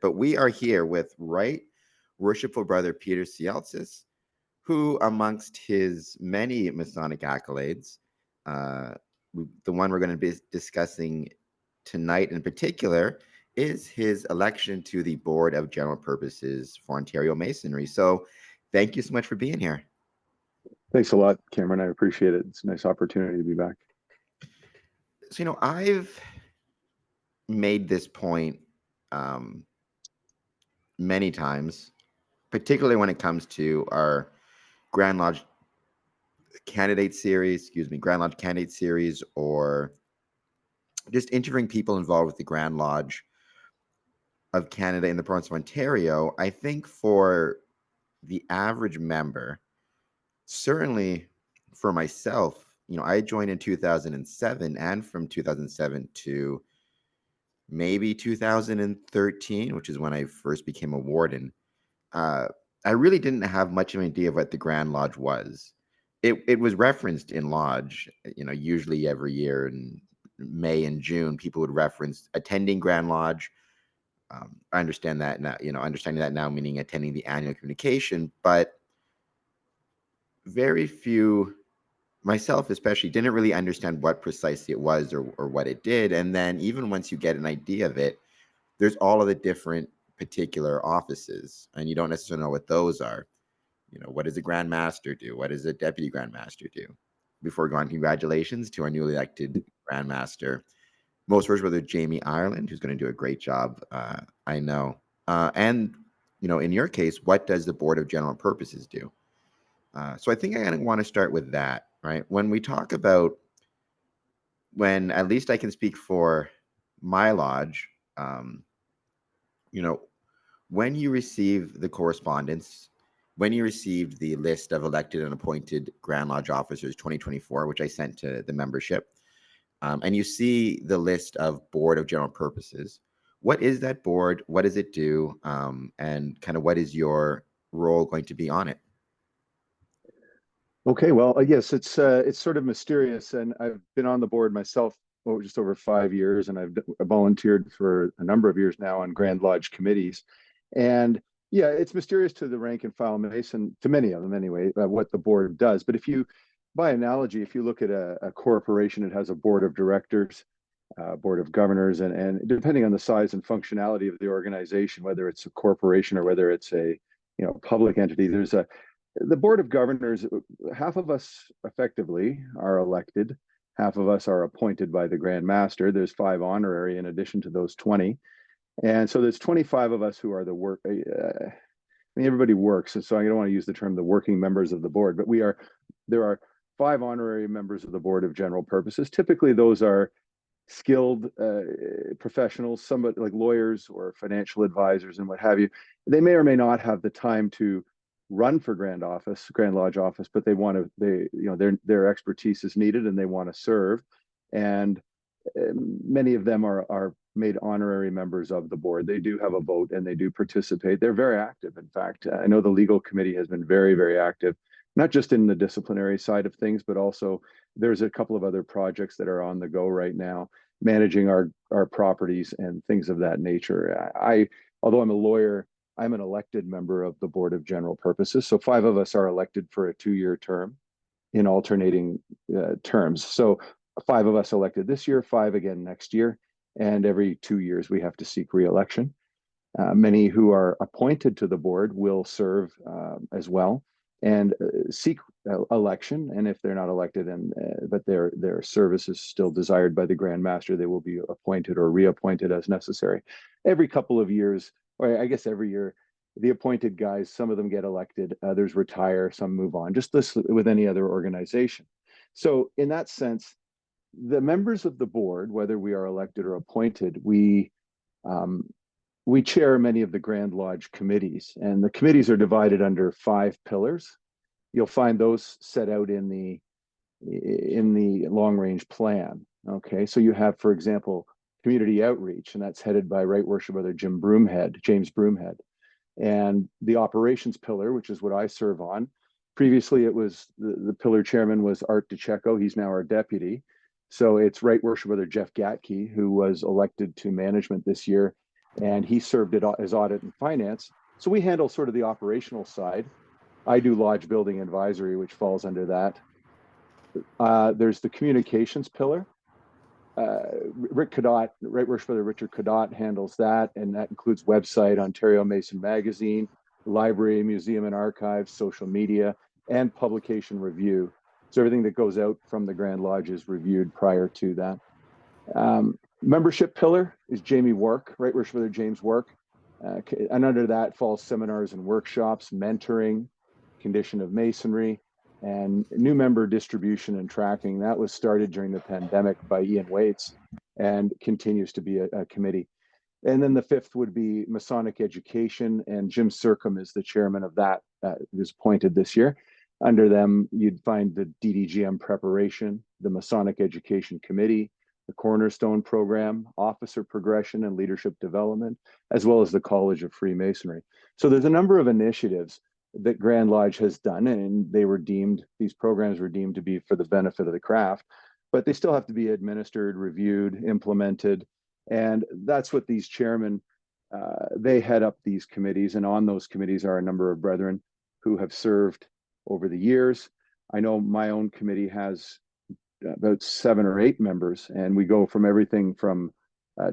But we are here with Right Worshipful Brother Peter Sialtsis, who, amongst his many Masonic accolades, uh, the one we're going to be discussing tonight in particular is his election to the Board of General Purposes for Ontario Masonry. So thank you so much for being here. Thanks a lot, Cameron. I appreciate it. It's a nice opportunity to be back. So, I've made this point many times, particularly when it comes to our Grand Lodge candidate series, Grand Lodge candidate series, or just interviewing people involved with the Grand Lodge of Canada in the province of Ontario. I think for the average member, certainly for myself, I joined in 2007, and from 2007 to maybe 2013, which is when I first became a warden, I really didn't have much of an idea of what the Grand Lodge was. It was referenced in Lodge, usually every year in May and June, people would reference attending Grand Lodge. I understand that now, understanding that now meaning attending the annual communication, but very few, myself especially, didn't really understand what precisely it was or what it did. And then even once you get an idea of it, there's all of the different particular offices, and you don't necessarily know what those are. What does a Grand Master do? What does a Deputy Grand Master do? Before going, congratulations to our newly elected Grand Master, Most Worshipful Brother Jamie Ireland, who's going to do a great job, I know. And, in your case, what does the Board of General Purposes do? So I think I want to start with that, right? When we talk about, when at least I can speak for my lodge, when you receive the correspondence, when you received the list of elected and appointed Grand Lodge officers 2024, which I sent to the membership, and you see the list of Board of General Purposes, what is that board? What does it do? And kind of what is your role going to be on it? Okay, well, yes, it's sort of mysterious, and I've been on the board myself just over 5 years, and I've volunteered for a number of years now on Grand Lodge committees. And yeah, it's mysterious to the rank and file Mason, to many of them anyway, what the board does. But if you, by analogy, if you look at a corporation, it has a board of directors, board of governors, and depending on the size and functionality of the organization, whether it's a corporation or whether it's a public entity, there's the board of governors. Half of us effectively are elected, half of us are appointed by the Grand Master. There's 5 honorary in addition to those 20. And so there's 25 of us who are the work. I mean, everybody works, and so I don't want to use the term the working members of the board, but there are 5 honorary members of the Board of General Purposes. Typically, those are skilled professionals, somebody like lawyers or financial advisors and what have you. They may or may not have the time to run for Grand Lodge office, but they want to. Their expertise is needed, and they want to serve. And many of them are made honorary members of the board. They do have a vote and they do participate. They're very active. In fact, I know the legal committee has been very, very active, not just in the disciplinary side of things, but also there's a couple of other projects that are on the go right now, managing our properties and things of that nature. Although I'm a lawyer, I'm an elected member of the Board of General Purposes. So 5 of us are elected for a 2-year term in alternating terms. So 5 of us elected this year, 5 again next year, and every 2 years we have to seek re-election. Many who are appointed to the board will serve as well and seek election. And if they're not elected, but their service is still desired by the Grand Master, they will be appointed or reappointed as necessary. Every couple of years, or I guess every year, the appointed guys, some of them get elected, others retire, some move on, just this with any other organization. So in that sense, the members of the board, whether we are elected or appointed, we chair many of the Grand Lodge committees, and the committees are divided under 5 pillars. You'll find those set out in the long range plan. Okay, so you have, for example, community outreach, and that's headed by Right Worshipful Brother James Broomhead, and the operations pillar, which is what I serve on. Previously, it was the pillar chairman was Art DeCecco. He's now our deputy. So it's Right Worshipful Brother Jeff Gatke, who was elected to management this year. and he served as audit and finance. So we handle sort of the operational side. I do lodge building advisory, which falls under that. There's the communications pillar. Rick Cadott, Right Worship Brother Richard Cadott handles that, and that includes website, Ontario Mason Magazine, library, museum and archives, social media, and publication review. So everything that goes out from the Grand Lodge is reviewed prior to that. Membership pillar is Jamie Work, Right Worship Brother James Work. And under that falls seminars and workshops, mentoring, condition of masonry, and new member distribution and tracking. That was started during the pandemic by Ian Waits and continues to be a committee. And then the fifth would be Masonic Education, and Jim Circum is the chairman of that, who's appointed this year. Under them, you'd find the DDGM preparation, the Masonic Education Committee, the Cornerstone Program, Officer Progression and Leadership Development, as well as the College of Freemasonry. So there's a number of initiatives that Grand Lodge has done, and these programs were deemed to be for the benefit of the craft, but they still have to be administered, reviewed, implemented. And that's what these chairmen, they head up these committees, and on those committees are a number of brethren who have served over the years. I know my own committee has about 7 or 8 members, and we go from everything from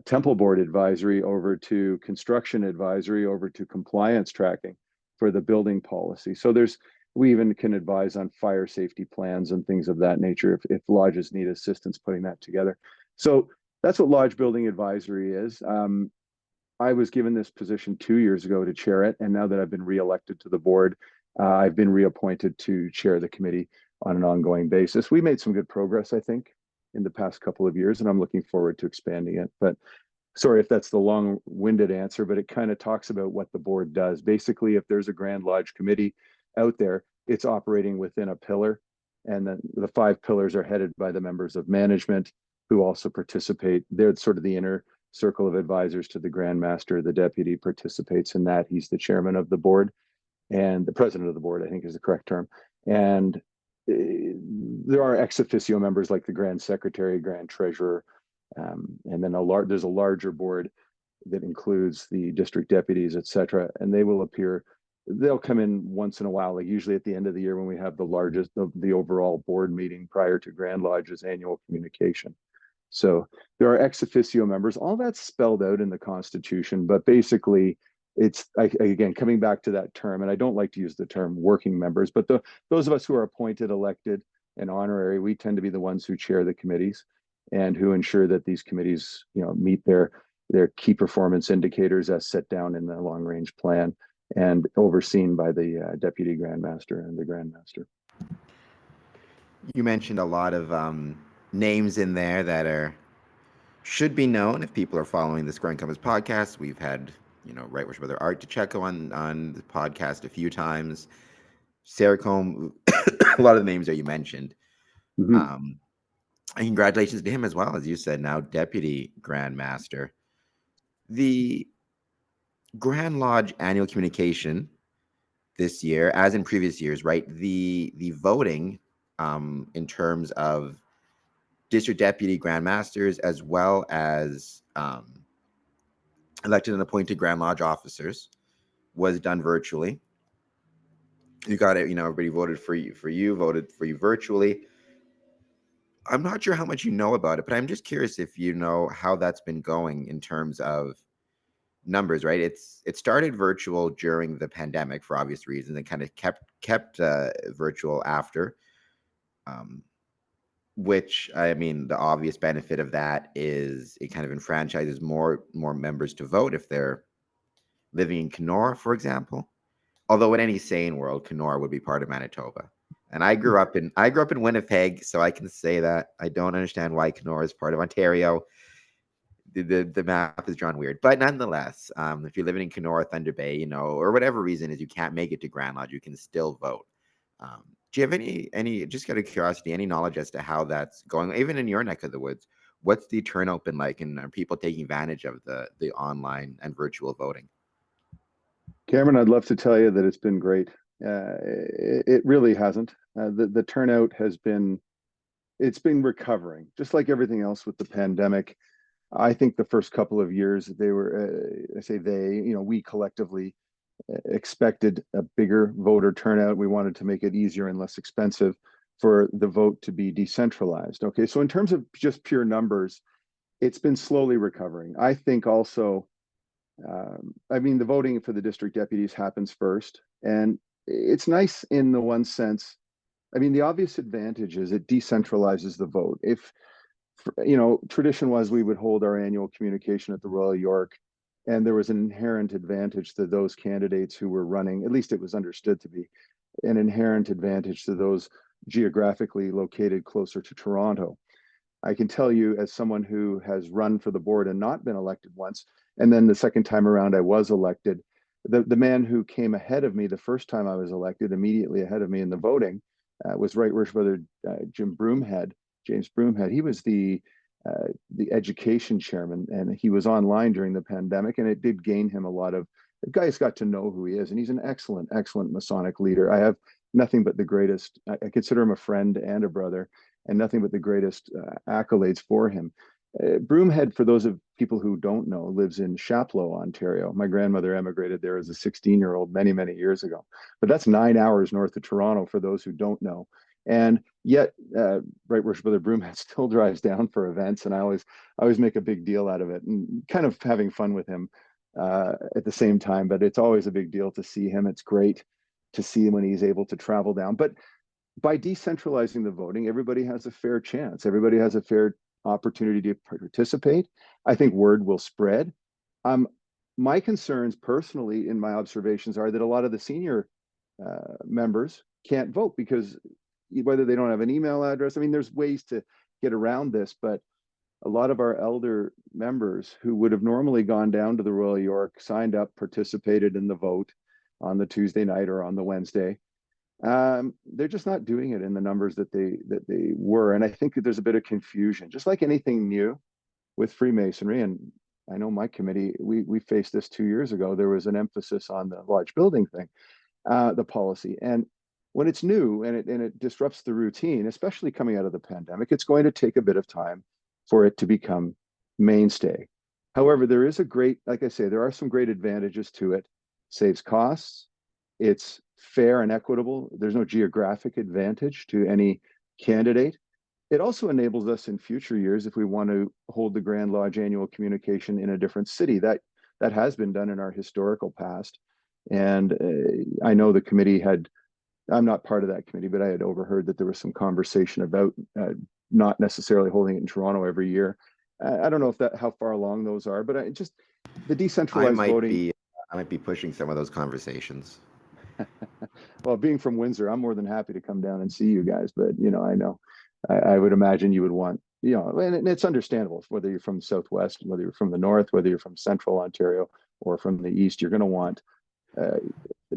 temple board advisory over to construction advisory over to compliance tracking for the building policy. So we even can advise on fire safety plans and things of that nature if lodges need assistance putting that together. So that's what lodge building advisory is. I was given this position 2 years ago to chair it, and now that I've been reelected to the board, I've been reappointed to chair the committee on an ongoing basis. We made some good progress, I think, in the past couple of years, and I'm looking forward to expanding it. But sorry if that's the long-winded answer, but it kind of talks about what the board does. Basically, if there's a Grand Lodge committee out there, it's operating within a pillar, and then the 5 pillars are headed by the members of management who also participate. They're sort of the inner circle of advisors to the Grand Master. The deputy participates in that. He's the chairman of the board, and the president of the board, I think is the correct term. And there are ex officio members like the Grand Secretary, Grand Treasurer, and then there's a larger board that includes the district deputies, et cetera, and they will appear. They'll come in once in a while, like usually at the end of the year when we have the overall board meeting prior to Grand Lodge's annual communication. So there are ex officio members. All that's spelled out in the Constitution, but basically again, coming back to that term, and I don't like to use the term working members, but those of us who are appointed, elected, and honorary, we tend to be the ones who chair the committees and who ensure that these committees, meet their key performance indicators as set down in the long range plan and overseen by the deputy Grand Master and the Grand Master. You mentioned a lot of names in there that should be known if people are following the Square and Compass podcast. We've had, Right Worship Brother Art DeCecco on the podcast a few times. Sarah Combe, a lot of the names that you mentioned. And congratulations to him as well, as you said, now Deputy Grand Master. The Grand Lodge annual communication this year, as in previous years, right? The voting in terms of district deputy Grand Masters, as well as elected and appointed Grand Lodge officers, was done virtually. You got it. Everybody voted voted for you virtually. I'm not sure how much you know about it, but I'm just curious if you know how that's been going in terms of numbers, right? It started virtual during the pandemic for obvious reasons, and kind of kept virtual after. Which, I mean, the obvious benefit of that is it kind of enfranchises more members to vote if they're living in Kenora, for example. Although in any sane world, Kenora would be part of Manitoba. And I grew up in Winnipeg, so I can say that I don't understand why Kenora is part of Ontario. The map is drawn weird, but nonetheless, if you're living in Kenora, Thunder Bay, or whatever reason is you can't make it to Grand Lodge, you can still vote. Do you have any just out of curiosity, any knowledge as to how that's going, even in your neck of the woods? What's the turnout been like, and are people taking advantage of the online and virtual voting? Cameron, I'd love to tell you that it's been great. It really hasn't. The turnout it's been recovering, just like everything else with the pandemic. I think the first couple of years they were, I say they, we collectively expected a bigger voter turnout. We wanted to make it easier and less expensive for the vote to be decentralized. Okay, so in terms of just pure numbers, it's been slowly recovering. I think also, I mean, the voting for the district deputies happens first, and it's nice in the one sense. I mean, the obvious advantage is it decentralizes the vote. If tradition was we would hold our annual communication at the Royal York, and there was an inherent advantage to those candidates who were running, at least it was understood to be an inherent advantage to those geographically located closer to Toronto. I can tell you, as someone who has run for the board and not been elected once, and then the second time around I was elected, the man who came ahead of me the first time I was elected, immediately ahead of me in the voting, was Right Worship Brother James Broomhead. He was the education chairman, and he was online during the pandemic, and it did gain him a lot of. The guy's got to know who he is, and he's an excellent, excellent Masonic leader. I have nothing but the greatest. I consider him a friend and a brother, and nothing but the greatest accolades for him. Broomhead, for those of people who don't know, lives in Chapleau, Ontario. My grandmother emigrated there as a 16-year-old many, many years ago. But that's 9 hours north of Toronto for those who don't know. And yet, Right Worship Brother Broomhead still drives down for events, and I always make a big deal out of it, and kind of having fun with him at the same time. But it's always a big deal to see him. It's great to see him when he's able to travel down. But by decentralizing the voting, everybody has a fair chance. Everybody has a fair opportunity to participate. I think word will spread. Um, my concerns personally in my observations are that a lot of the senior members can't vote because whether they don't have an email address, I mean, there's ways to get around this, but a lot of our elder members who would have normally gone down to the Royal York, signed up, participated in the vote on the Tuesday night or on the Wednesday, they're just not doing it in the numbers that they were, and I think that there's a bit of confusion, just like anything new with Freemasonry. And I know my committee, we faced this 2 years ago. There was an emphasis on the lodge building thing, the policy, and when it's new and it disrupts the routine, especially coming out of the pandemic, it's going to take a bit of time for it to become mainstay. However, there is a great, like I say, there are some great advantages to it. Saves costs, it's fair and equitable. There's no geographic advantage to any candidate. It also enables us in future years, if we want to hold the Grand Lodge annual communication in a different city, that has been done in our historical past. And I know the committee had, I'm not part of that committee, but I had overheard that there was some conversation about not necessarily holding it in Toronto every year. I don't know if that how far along those are, but I just the I decentralized might voting. be I might be pushing some of those conversations. Well, being from Windsor, I'm more than happy to come down and see you guys. But I know I would imagine you would want, and it's understandable whether you're from the Southwest, whether you're from the North, whether you're from Central Ontario or from the East, you're going to want uh,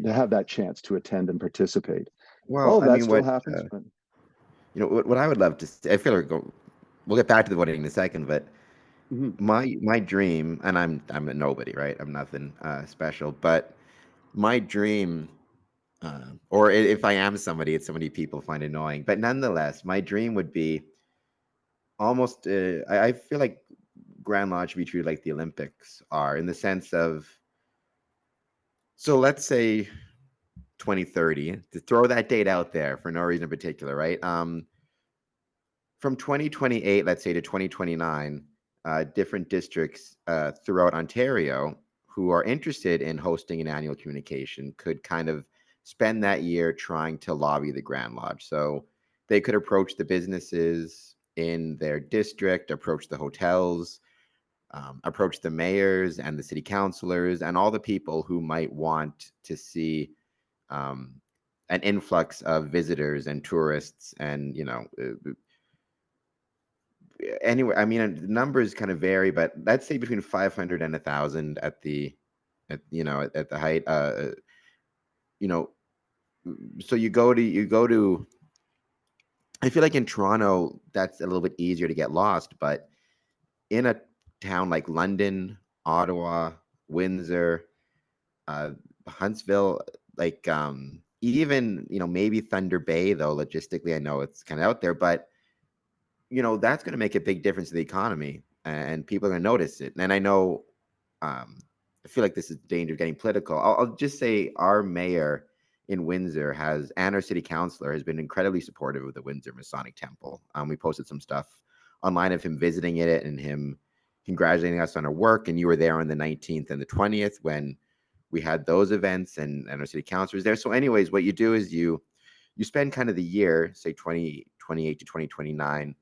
to have that chance to attend and participate. Well, All of I that mean, still what happens, but what I would love to see, I feel like we'll get back to the voting in a second, but mhm. my dream, and I'm a nobody, right? I'm nothing special, but my dream, or if I am somebody, it's somebody people find annoying. But nonetheless, my dream would be almost. I feel like Grand Lodge should be treated like the Olympics are, in the sense of. So let's say 2030, to throw that date out there for no reason in particular, right? From 2028, let's say, to 2029, different districts throughout Ontario who are interested in hosting an annual communication could kind of spend that year trying to lobby the Grand Lodge. So they could approach the businesses in their district, approach the hotels, approach the mayors and the city councilors, and all the people who might want to see um, an influx of visitors and tourists and anyway, I mean, numbers kind of vary, but let's say between 500 and 1,000 at at the height. You know, so you go to. I feel like in Toronto, that's a little bit easier to get lost, but in a town like London, Ottawa, Windsor, uh, Huntsville, like even maybe Thunder Bay, though logistically I know it's kind of out there, but that's going to make a big difference to the economy. and people are going to notice it. And I know, I feel like this is danger of getting political. I'll just say our mayor in Windsor has, and our city councilor has been incredibly supportive of the Windsor Masonic Temple. We posted some stuff online of him visiting it and him congratulating us on our work. And you were there on the 19th and the 20th when we had those events, and our city councilor was there. So anyways, what you do is you spend kind of the year, say 2028 to 2029,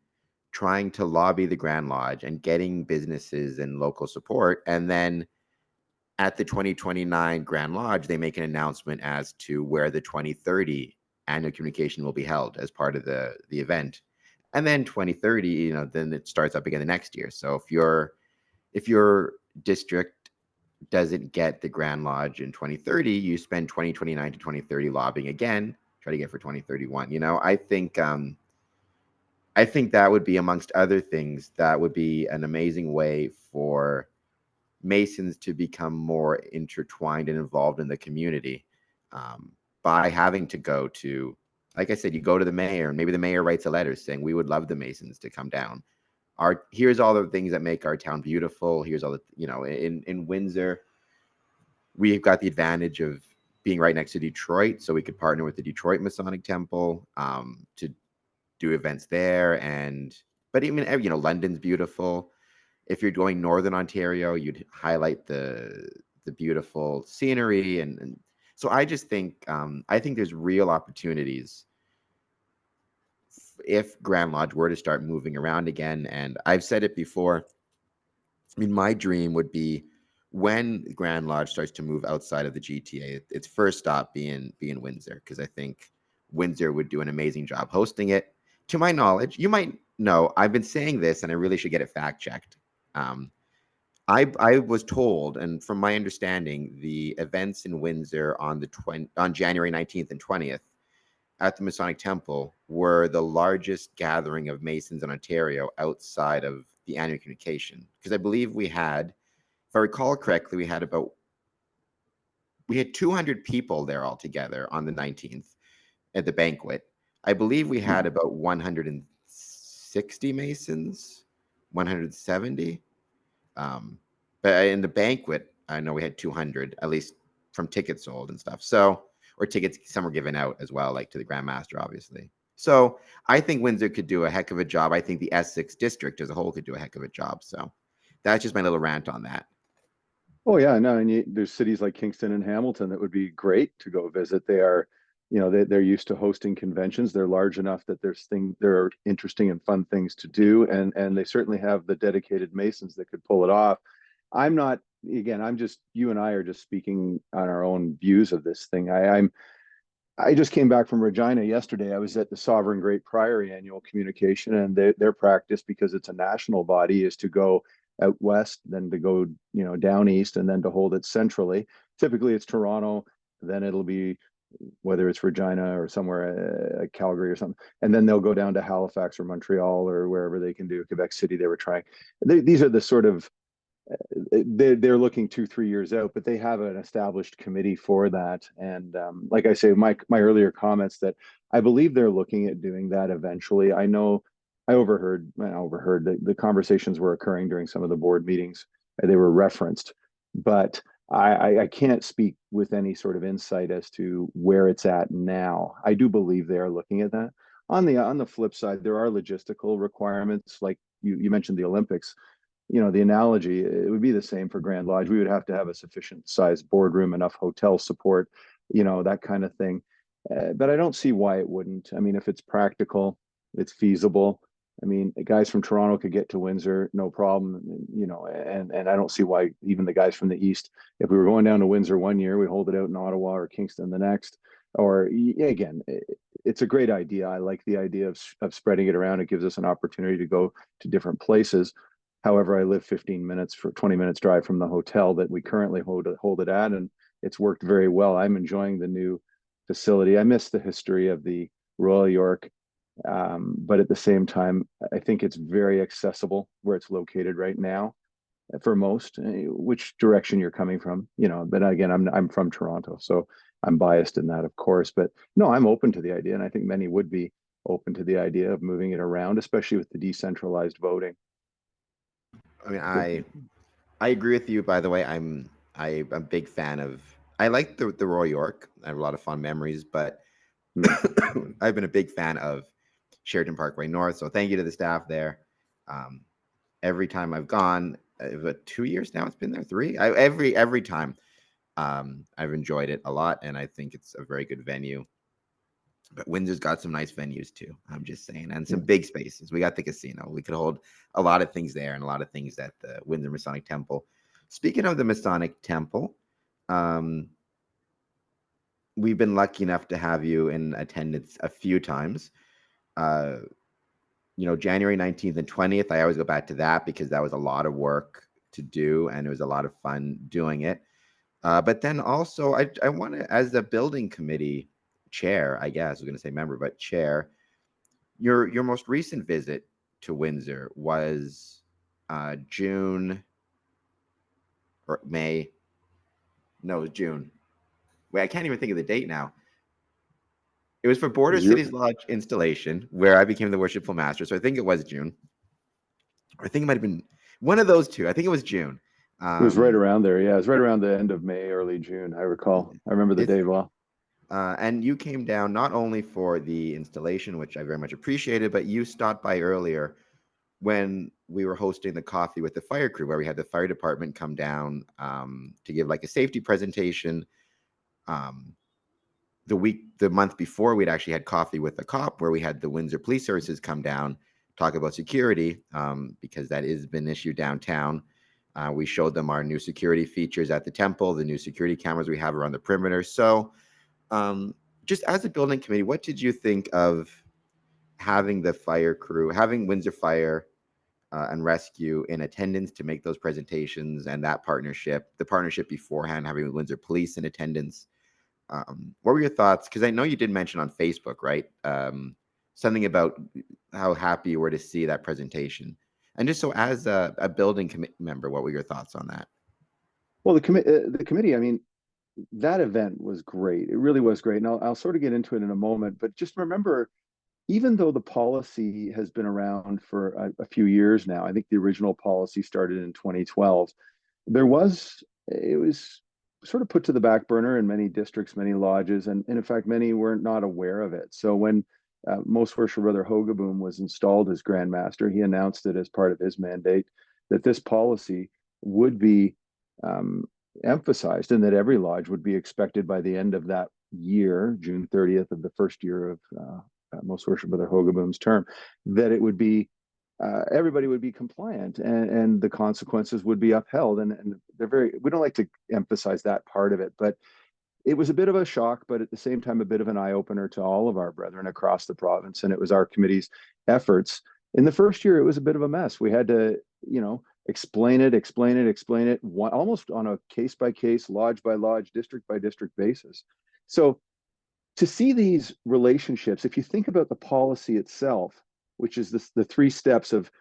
trying to lobby the Grand Lodge and getting businesses and local support. And then at the 2029 Grand Lodge, they make an announcement as to where the 2030 annual communication will be held as part of the event. And then 2030, then it starts up again the next year. So if your district doesn't get the Grand Lodge in 2030, you spend 2029 to 2030 lobbying again, try to get for 2031. I think that would be, amongst other things, that would be an amazing way for Masons to become more intertwined and involved in the community, by having to go to, like I said, you go to the mayor, and maybe the mayor writes a letter saying, we would love the Masons to come down. Here's all the things that make our town beautiful. Here's all the, in Windsor, we've got the advantage of being right next to Detroit, so we could partner with the Detroit Masonic Temple, to do events there. But even, London's beautiful. If you're going northern Ontario, you'd highlight the beautiful scenery, and so I just think, I think there's real opportunities if Grand Lodge were to start moving around again. And I've said it before. I mean, my dream would be, when Grand Lodge starts to move outside of the GTA, its first stop being Windsor, because I think Windsor would do an amazing job hosting it. To my knowledge, you might know, I've been saying this, and I really should get it fact checked. Um, I was told, and from my understanding, the events in Windsor on January 19th and 20th at the Masonic Temple were the largest gathering of Masons in Ontario outside of the annual communication. Because I believe if I recall correctly, we had 200 people there altogether on the 19th at the banquet. I believe we had about 160 Masons, 170. But in the banquet, I know we had 200, at least from tickets sold and stuff. So, or tickets, some were given out as well, like to the Grand Master, obviously. So I think Windsor could do a heck of a job. I think the Essex district as a whole could do a heck of a job. So that's just my little rant on that. Oh yeah, no, and there's cities like Kingston and Hamilton that would be great to go visit. They are, they're used to hosting conventions. They're large enough that there are interesting and fun things to do, and they certainly have the dedicated Masons that could pull it off. I'm not, again, I'm just, you and I are just speaking on our own views of this thing. I just came back from Regina yesterday. I was at the Sovereign Great Priory annual communication, and their practice, because it's a national body, is to go out west, then to go, down east, and then to hold it centrally. Typically, it's Toronto, then it'll be, whether it's Regina or somewhere, Calgary or something, and then they'll go down to Halifax or Montreal or wherever they can do. Quebec City, they were trying. These are the sort of, they're looking 2-3 years out, but they have an established committee for that. And like I say, my earlier comments, that I believe they're looking at doing that eventually. I know I overheard the conversations were occurring during some of the board meetings. They were referenced, but I can't speak with any sort of insight as to where it's at now. I do believe they are looking at that. On the flip side, there are logistical requirements, like you mentioned the Olympics. The analogy, it would be the same for Grand Lodge. We would have to have a sufficient sized boardroom, enough hotel support, that kind of thing. But I don't see why it wouldn't. I mean, if it's practical, it's feasible. I mean, guys from Toronto could get to Windsor, no problem, and I don't see why even the guys from the East, if we were going down to Windsor one year, we hold it out in Ottawa or Kingston the next. Or again, it's a great idea. I like the idea of spreading it around. It gives us an opportunity to go to different places. However, I live 20 minutes drive from the hotel that we currently hold it at, and it's worked very well. I'm enjoying the new facility. I miss the history of the Royal York, but at the same time, I think it's very accessible where it's located right now for most. Which direction you're coming from, But again, I'm from Toronto, so I'm biased in that, of course. But no, I'm open to the idea, and I think many would be open to the idea of moving it around, especially with the decentralized voting. I mean, I agree with you. By the way, I'm a big fan of. I like the Royal York. I have a lot of fond memories, but Mm. I've been a big fan of Sheraton Parkway North. So thank you to the staff there. Um, every time I've gone, but 2 years now it's been there. Three. Every time, I've enjoyed it a lot, and I think it's a very good venue. But Windsor's got some nice venues too. I'm just saying, and some Yeah. big spaces. We got the casino. We could hold a lot of things there, and a lot of things at the Windsor Masonic Temple. Speaking of the Masonic Temple, um, we've been lucky enough to have you in attendance a few times. Uh, January 19th and 20th. I always go back to that because that was a lot of work to do, and it was a lot of fun doing it. But then also, I want to, as the building committee chair, I guess I was going to say member, but chair. Your most recent visit to Windsor was June or May. No, it was June. Wait, I can't even think of the date now. It was for Border Was your Cities Lodge installation where I became the worshipful master. So I think it was June. Or I think it might have been one of those two. I think it was June. It was right Um, around there. Yeah, it was right around the end of May, early June. I recall. I remember the it's day well. and you came down not only for the installation, which I very much appreciated, but you stopped by earlier when we were hosting the coffee with the fire crew, where we had the fire department come down to give like a safety presentation. Um, the month before, we'd actually had coffee with a cop, where we had the Windsor Police Services come down, talk about security, because that has been an issue downtown. We showed them our new security features at the temple, the new security cameras we have around the perimeter. So, just as a building committee, what did you think of having the fire crew, having Windsor Fire and Rescue in attendance to make those presentations, and that partnership, the partnership beforehand, having Windsor Police in attendance? What were your thoughts? Because I know you did mention on Facebook, right? Something about how happy you were to see that presentation. And just so as a building member, what were your thoughts on that? Well, the committee. I mean, that event was great. It really was great. And I'll sort of get into it in a moment. But just remember, even though the policy has been around for a few years now, I think the original policy started in 2012. It was sort of put to the back burner in many districts, many lodges, and in fact, many were not aware of it. So when Most Worshipful Brother Hogaboom was installed as Grand Master, he announced it as part of his mandate that this policy would be um, emphasized, and that every lodge would be expected by the end of that year, June 30th of the first year of Most Worshipful Brother Hogaboom's term, that it would be everybody would be compliant, and the consequences would be upheld. And we don't like to emphasize that part of it, but it was a bit of a shock, but at the same time, a bit of an eye opener to all of our brethren across the province. And it was our committee's efforts. In the first year, it was a bit of a mess. We had to, explain it, almost on a case by case, lodge by lodge, district by district basis. So to see these relationships, if you think about the policy itself, which is the three steps of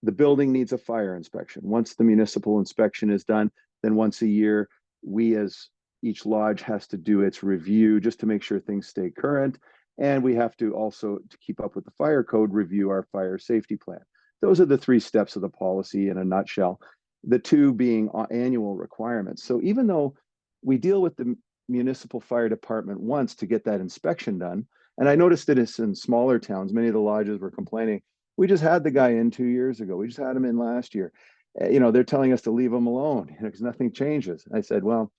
the building needs a fire inspection. Once the municipal inspection is done, then once a year, we as each lodge has to do its review just to make sure things stay current. And we have to also, to keep up with the fire code, review our fire safety plan. Those are the three steps of the policy in a nutshell, the two being annual requirements. So even though we deal with the municipal fire department once to get that inspection done, and I noticed that it's in smaller towns, many of the lodges were complaining, we just had the guy in 2 years ago. We just had him in last year. They're telling us to leave him alone because nothing changes. I said, well,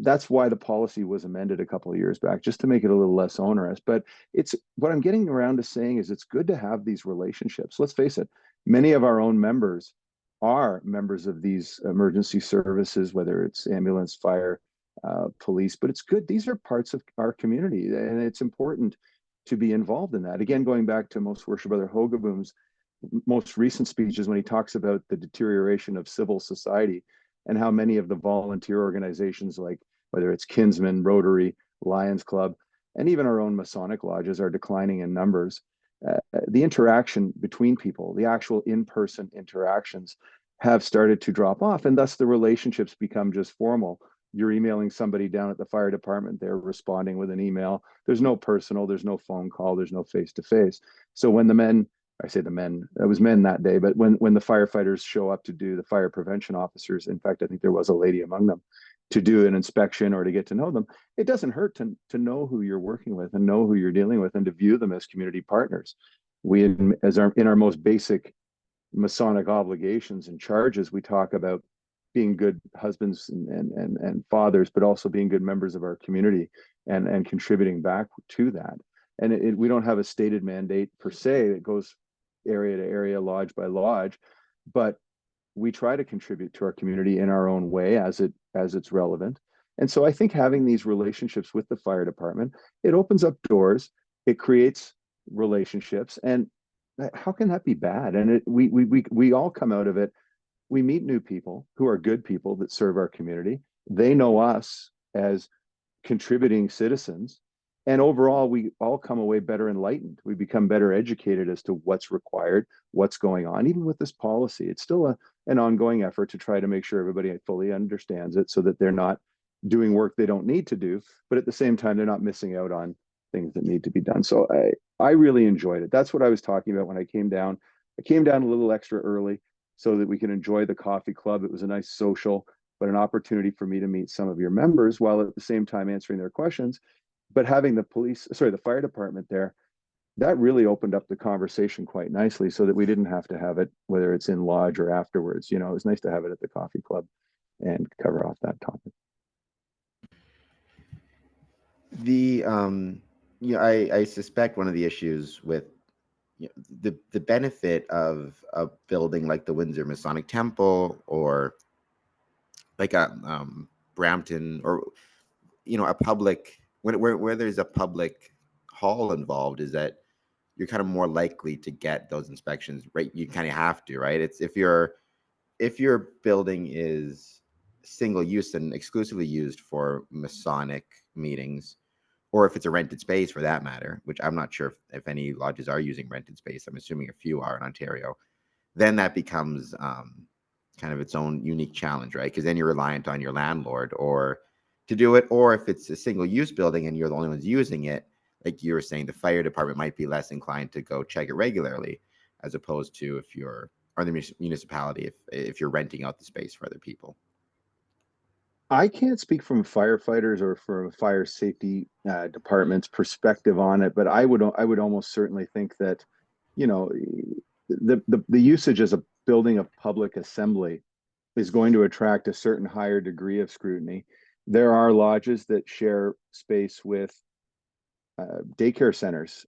that's why the policy was amended a couple of years back, just to make it a little less onerous. But it's what I'm getting around to saying is it's good to have these relationships. Let's face it, many of our own members are members of these emergency services, whether it's ambulance, fire, police, but it's good. These are parts of our community, and it's important to be involved in that. Again, going back to Most Worshipful Brother Hogaboom's most recent speeches, when he talks about the deterioration of civil society and how many of the volunteer organizations, like whether it's Kinsmen, Rotary, Lions Club, and even our own Masonic lodges, are declining in numbers. The interaction between people, the actual in-person interactions, have started to drop off, and thus the relationships become just formal. You're emailing somebody down at the fire department, they're responding with an email. There's no personal, there's no phone call, there's no face to face. So when the men I say the men, it was men that day, but when the firefighters show up to do, the fire prevention officers, in fact, I think there was a lady among them, to do an inspection or to get to know them, it doesn't hurt to know who you're working with and know who you're dealing with and to view them as community partners. We, as our in our most basic Masonic obligations and charges, we talk about being good husbands and fathers, but also being good members of our community and contributing back to that. And we don't have a stated mandate per se that goes area to area, lodge by lodge, but we try to contribute to our community in our own way as it's relevant. And so I think having these relationships with the fire department, it opens up doors, it creates relationships, and how can that be bad? And we all come out of it. We meet new people who are good people that serve our community. They know us as contributing citizens. And overall, we all come away better enlightened. We become better educated as to what's required, what's going on. Even with this policy, it's still an ongoing effort to try to make sure everybody fully understands it so that they're not doing work they don't need to do, but at the same time, they're not missing out on things that need to be done. So I really enjoyed it. That's what I was talking about when I came down. I came down a little extra early so that we can enjoy the coffee club. It was a nice social, but an opportunity for me to meet some of your members while at the same time answering their questions. But having the fire department there, that really opened up the conversation quite nicely so that we didn't have to have it, whether it's in lodge or afterwards. You know, it was nice to have it at the coffee club and cover off that topic. The I suspect one of the issues with the benefit of a building like the Windsor Masonic Temple or like a Brampton or a public where there's a public hall involved is that you're kind of more likely to get those inspections, right? You kind of have to, right? It's if your building is single use and exclusively used for Masonic meetings, or if it's a rented space for that matter, which I'm not sure if any lodges are using rented space. I'm assuming a few are in Ontario. Then that becomes kind of its own unique challenge, right? Because then you're reliant on your landlord or to do it, or if it's a single use building and you're the only ones using it, like you were saying, the fire department might be less inclined to go check it regularly, as opposed to if you're or the municipality if you're renting out the space for other people. I can't speak from firefighters or from a fire safety department's perspective on it, but I would almost certainly think that, you know, the usage as a building of public assembly is going to attract a certain higher degree of scrutiny. There are lodges that share space with daycare centers,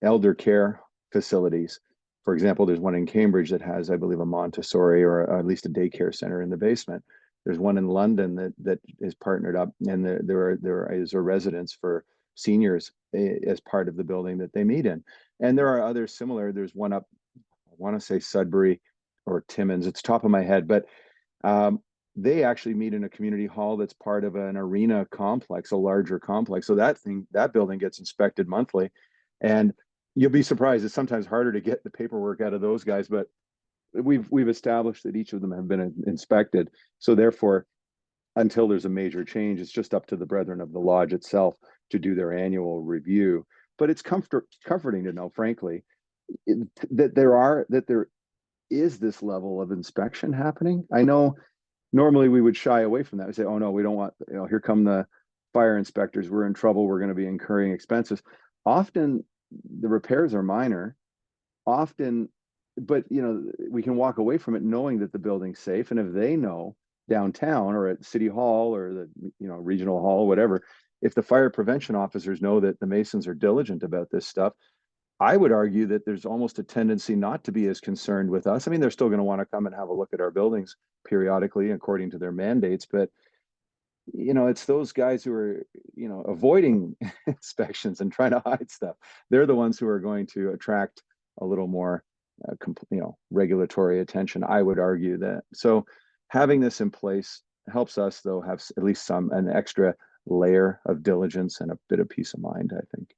elder care facilities. For example, there's one in Cambridge that has, I believe, a Montessori or at least a daycare center in the basement. There's one in London that is partnered up, and there is a residence for seniors as part of the building that they meet in. And there are others similar. There's one up, I want to say Sudbury or Timmins. It's top of my head, but um, they actually meet in a community hall that's part of an arena complex, a larger complex. So that building gets inspected monthly, and you'll be surprised. It's sometimes harder to get the paperwork out of those guys, but we've established that each of them have been inspected. So therefore, until there's a major change, it's just up to the brethren of the lodge itself to do their annual review. But it's comforting to know, frankly, that there is this level of inspection happening. I know normally we would shy away from that. We say, oh no, we don't want, here come the fire inspectors. We're in trouble. We're going to be incurring expenses. Often the repairs are minor, often, but we can walk away from it knowing that the building's safe. And if they know downtown or at City Hall or the regional hall, whatever, if the fire prevention officers know that the Masons are diligent about this stuff, I would argue that there's almost a tendency not to be as concerned with us. I mean, they're still going to want to come and have a look at our buildings periodically according to their mandates, but it's those guys who are, avoiding inspections and trying to hide stuff. They're the ones who are going to attract a little more, regulatory attention. I would argue that. So having this in place helps us, though, have at least an extra layer of diligence and a bit of peace of mind, I think.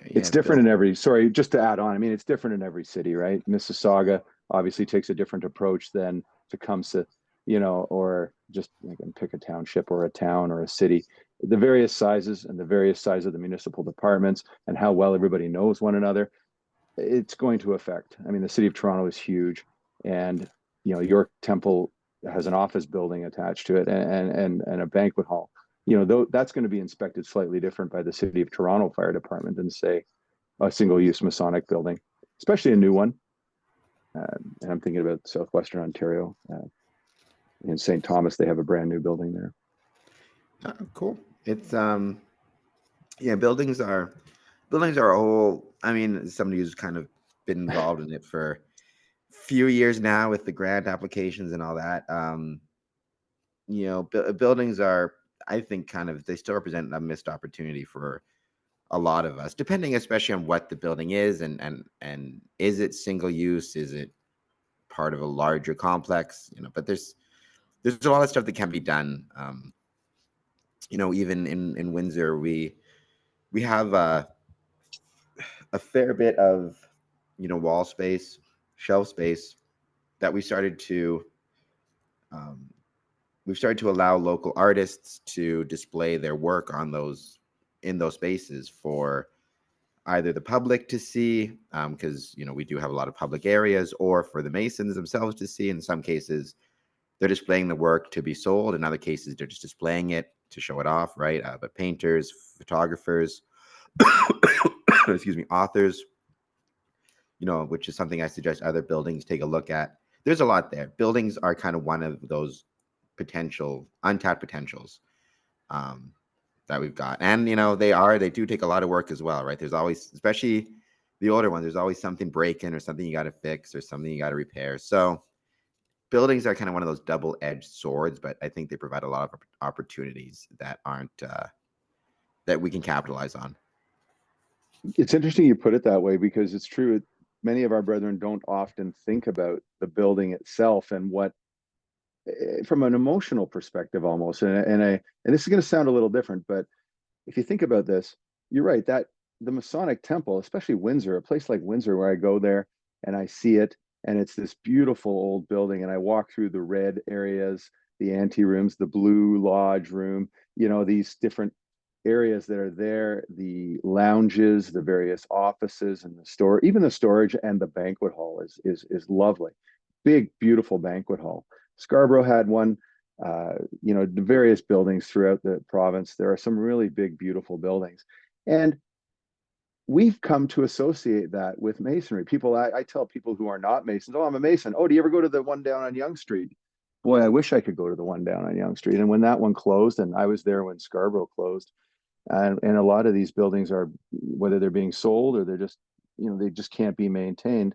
It's Yeah, different Bill. in every, sorry, just to add on, I mean, it's different in every city, right? Mississauga obviously takes a different approach than Tecumseh, or just again, pick a township or a town or a city. The various sizes and the various size of the municipal departments and how well everybody knows one another, it's going to affect. I mean, the city of Toronto is huge, and York Temple has an office building attached to it, and a banquet hall. Though that's going to be inspected slightly different by the city of Toronto Fire Department than say a single-use Masonic building, especially a new one. And I'm thinking about Southwestern Ontario. In St. Thomas, they have a brand new building there. Cool. It's yeah, buildings are a whole. I mean, somebody who's kind of been involved in it for a few years now with the grant applications and all that. Buildings are, I think, kind of, they still represent a missed opportunity for a lot of us, depending especially on what the building is, and is it single use? Is it part of a larger complex? But there's a lot of stuff that can be done. Even in Windsor, we have a fair bit of wall space, shelf space that um, we've started to allow local artists to display their work on those in those spaces for either the public to see, because we do have a lot of public areas, or for the Masons themselves to see. In some cases, they're displaying the work to be sold. In other cases, they're just displaying it to show it off, right? But painters, photographers, excuse me, authors, which is something I suggest other buildings take a look at. There's a lot there. Buildings are kind of one of those untapped potentials that we've got. And, they do take a lot of work as well, right? There's always, especially the older ones, there's always something breaking or something you got to fix or something you got to repair. So buildings are kind of one of those double-edged swords, but I think they provide a lot of opportunities that aren't, that we can capitalize on. It's interesting you put it that way, because it's true. Many of our brethren don't often think about the building itself and what, from an emotional perspective almost. And this is going to sound a little different, but if you think about this, you're right, that the Masonic Temple, especially Windsor, a place like Windsor where I go there and I see it, and it's this beautiful old building, and I walk through the red areas, the ante rooms, the blue lodge room, these different areas that are there, the lounges, the various offices, and the store, even the storage and the banquet hall is lovely. Big, beautiful banquet hall. Scarborough had one. The various buildings throughout the province, there are some really big, beautiful buildings. And we've come to associate that with masonry. I tell people who are not Masons, oh, I'm a Mason. Oh, do you ever go to the one down on Yonge Street? Boy, I wish I could go to the one down on Yonge Street. And when that one closed, and I was there when Scarborough closed, and a lot of these buildings are, whether they're being sold or they're just, they just can't be maintained.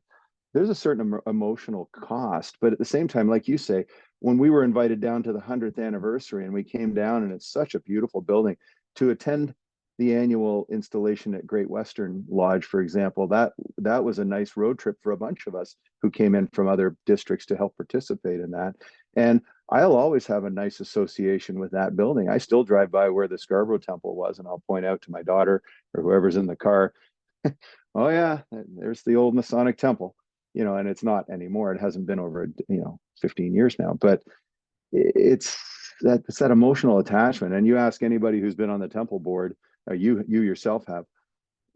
There's a certain emotional cost, but at the same time, like you say, when we were invited down to the 100th anniversary and we came down, and it's such a beautiful building, to attend the annual installation at Great Western Lodge, for example, that was a nice road trip for a bunch of us who came in from other districts to help participate in that. And I'll always have a nice association with that building. I still drive by where the Scarborough Temple was, and I'll point out to my daughter or whoever's in the car, oh yeah, there's the old Masonic Temple. And it's not anymore. It hasn't been over, 15 years now, but it's that emotional attachment. And you ask anybody who's been on the temple board, you yourself have,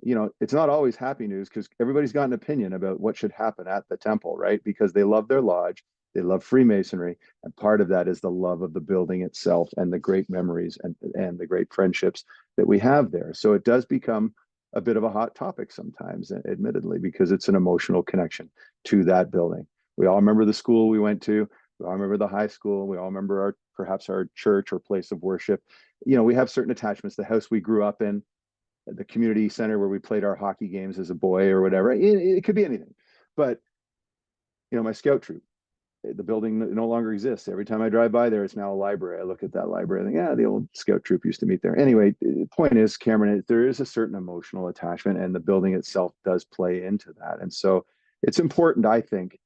it's not always happy news, because everybody's got an opinion about what should happen at the temple, right? Because they love their lodge, they love Freemasonry, and part of that is the love of the building itself and the great memories and the great friendships that we have there. So it does become a bit of a hot topic sometimes, admittedly, because it's an emotional connection to that building. We all remember the school we went to. We all remember the high school. We all remember perhaps our church or place of worship. We have certain attachments. The house we grew up in, the community center where we played our hockey games as a boy or whatever. It could be anything. But, my scout troop, the building no longer exists. Every time I drive by there, it's now a library. I look at that library and think, yeah, the old scout troop used to meet there. Anyway, the point is, Cameron, there is a certain emotional attachment, and the building itself does play into that. And so it's important, I think,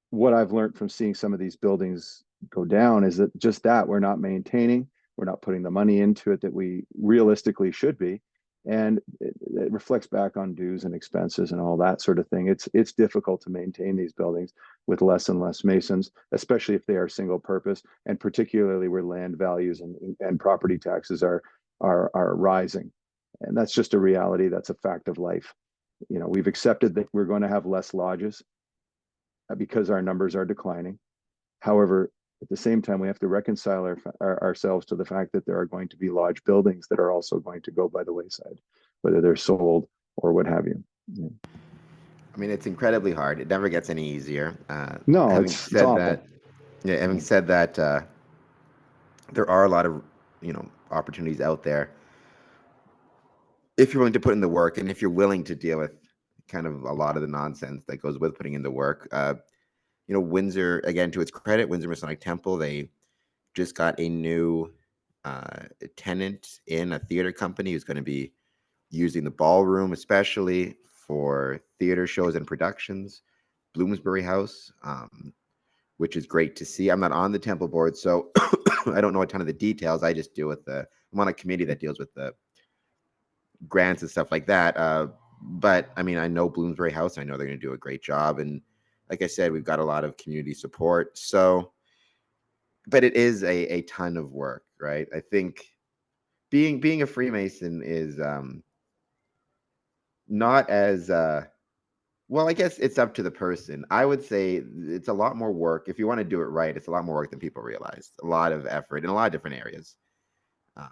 what I've learned from seeing some of these buildings go down is that we're not maintaining, we're not putting the money into it that we realistically should be. And it reflects back on dues and expenses and all that sort of thing. It's difficult to maintain these buildings with less and less Masons, especially if they are single purpose, and particularly where land values and property taxes are rising. And that's just a reality. That's a fact of life. We've accepted that we're going to have less lodges because our numbers are declining. However, at the same time, we have to reconcile ourselves to the fact that there are going to be lodge buildings that are also going to go by the wayside, whether they're sold or what have you. Yeah. I mean, it's incredibly hard. It never gets any easier. No, Having it's said awful. that, yeah, having said that, there are a lot of opportunities out there if you're willing to put in the work, and if you're willing to deal with kind of a lot of the nonsense that goes with putting in the work. Windsor, again, to its credit, Windsor Masonic Temple, they just got a new tenant in a theater company who's going to be using the ballroom, especially for theater shows and productions. Bloomsbury House, which is great to see. I'm not on the temple board, so I don't know a ton of the details. I just deal with I'm on a committee that deals with the grants and stuff like that. But I mean, I know Bloomsbury House. I know they're going to do a great job, and like I said, we've got a lot of community support. So, but it is a ton of work, right? I think being a Freemason is not as well. I guess it's up to the person. I would say it's a lot more work if you want to do it right. It's a lot more work than people realize. A lot of effort in a lot of different areas. Um,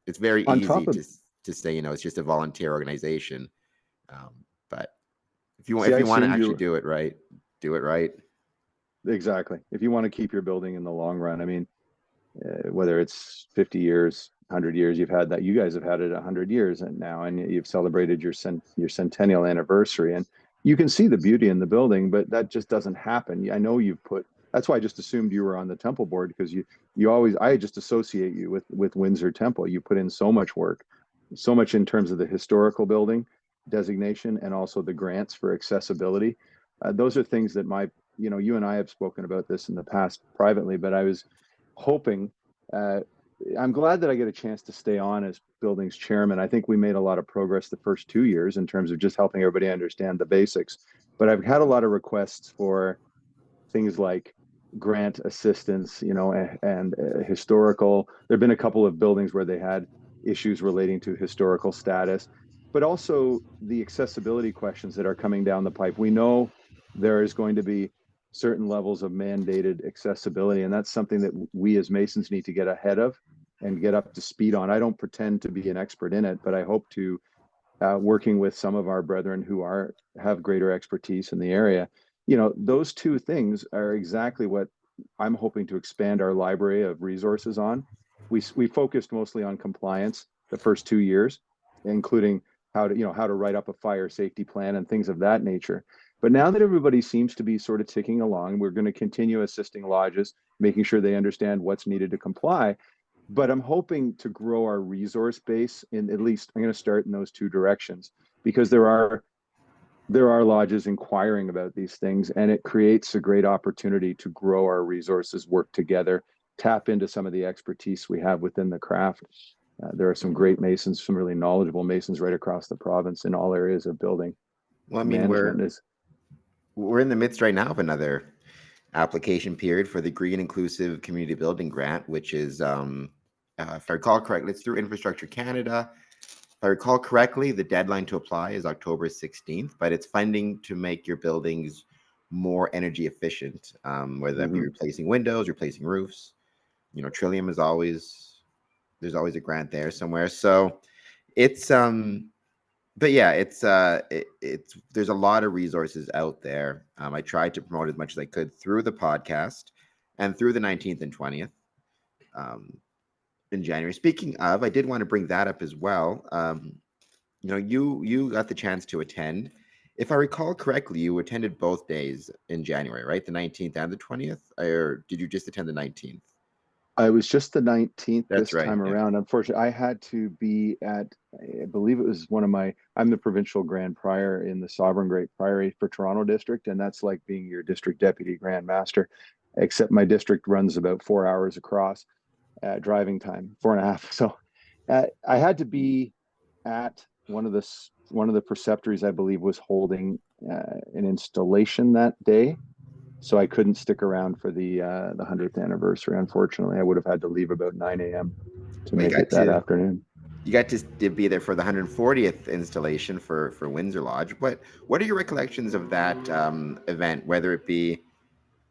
it's very On easy top of, to say it's just a volunteer organization, but see, if I you want to assumed actually you do it right, do it right. exactly. If you want to keep your building in the long run, I mean, whether it's 50 years, 100 years, you've had that. You guys have had it 100 years and now, and you've celebrated your centennial anniversary, and you can see the beauty in the building, but that just doesn't happen. I know you've put. That's why I just assumed you were on the temple board because you always. I just associate you with Windsor Temple. You put in so much work, so much in terms of the historical building designation and also the grants for accessibility. Those are things that you and I have spoken about this in the past privately, but I was hoping. Uh, I'm glad that I get a chance to stay on as buildings chairman. I think we made a lot of progress the first 2 years in terms of just helping everybody understand the basics. But I've had a lot of requests for things like grant assistance, and historical. There have been a couple of buildings where they had issues relating to historical status, but also the accessibility questions that are coming down the pipe. We know there is going to be certain levels of mandated accessibility, and that's something that we as Masons need to get ahead of and get up to speed on. I don't pretend to be an expert in it, but I hope to, working with some of our brethren who have greater expertise in the area. Those two things are exactly what I'm hoping to expand our library of resources on. We focused mostly on compliance the first 2 years, including how to write up a fire safety plan and things of that nature. But now that everybody seems to be sort of ticking along, we're going to continue assisting lodges, making sure they understand what's needed to comply. But I'm hoping to grow our resource base in at least. I'm going to start in those two directions because there are lodges inquiring about these things, and it creates a great opportunity to grow our resources, work together, tap into some of the expertise we have within the craft. There are some great masons, some really knowledgeable masons right across the province in all areas of building Well, I mean, management. we're in the midst right now of another application period for the Green Inclusive Community Building Grant, which is, if I recall correctly, it's through Infrastructure Canada. If I recall correctly, the deadline to apply is October 16th, but it's funding to make your buildings more energy efficient, whether that be Mm-hmm. replacing windows, replacing roofs. Trillium is there's always a grant there somewhere. So it's but yeah, it's there's a lot of resources out there. I tried to promote as much as I could through the podcast and through the 19th and 20th um, in January. Speaking of, I did want to bring that up as well. You got the chance to attend. If I recall correctly, you attended both days in January, right? The 19th and the 20th, or did you just attend the 19th? I was just the 19th That's this right. time Yeah. around. Unfortunately, I had to be at, I believe it was I'm the provincial grand prior in the Sovereign Great Priory for Toronto District, and that's like being your district deputy grand master, except my district runs about 4 hours across driving time, 4.5. So I had to be at one of the preceptories, I believe, was holding an installation that day, so I couldn't stick around for the 100th anniversary. Unfortunately, I would have had to leave about 9 a.m. to Well, make it that afternoon. you got to be there for the 140th installation for Windsor Lodge. What are your recollections of that event? Whether it be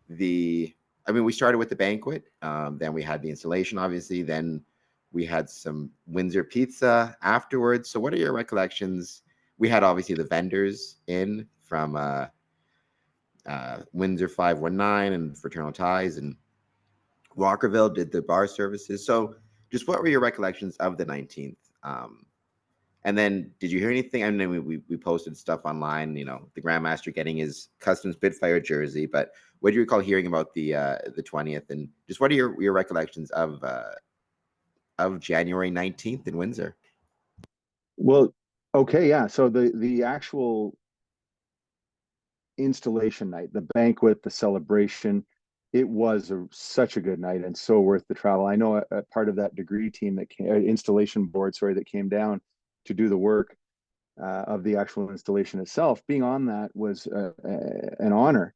the, I mean, we started with the banquet, then we had the installation, obviously, then we had some Windsor pizza afterwards. So, what are your recollections? We had obviously the vendors in from Windsor 519 and Fraternal Ties, and Walkerville did the bar services. So, just what were your recollections of the 19th? And then, did you hear anything? I mean, we posted stuff online. You know, the Grandmaster getting his custom Spitfire jersey. But what do you recall hearing about the 20th? And just what are your recollections of January 19th in Windsor? Well, okay, yeah. So the actual installation night, the banquet, the celebration, it was such a good night and so worth the travel. I know a part of that degree team that came, installation board, sorry, that came down to do the work of the actual installation itself. Being on that was an honor.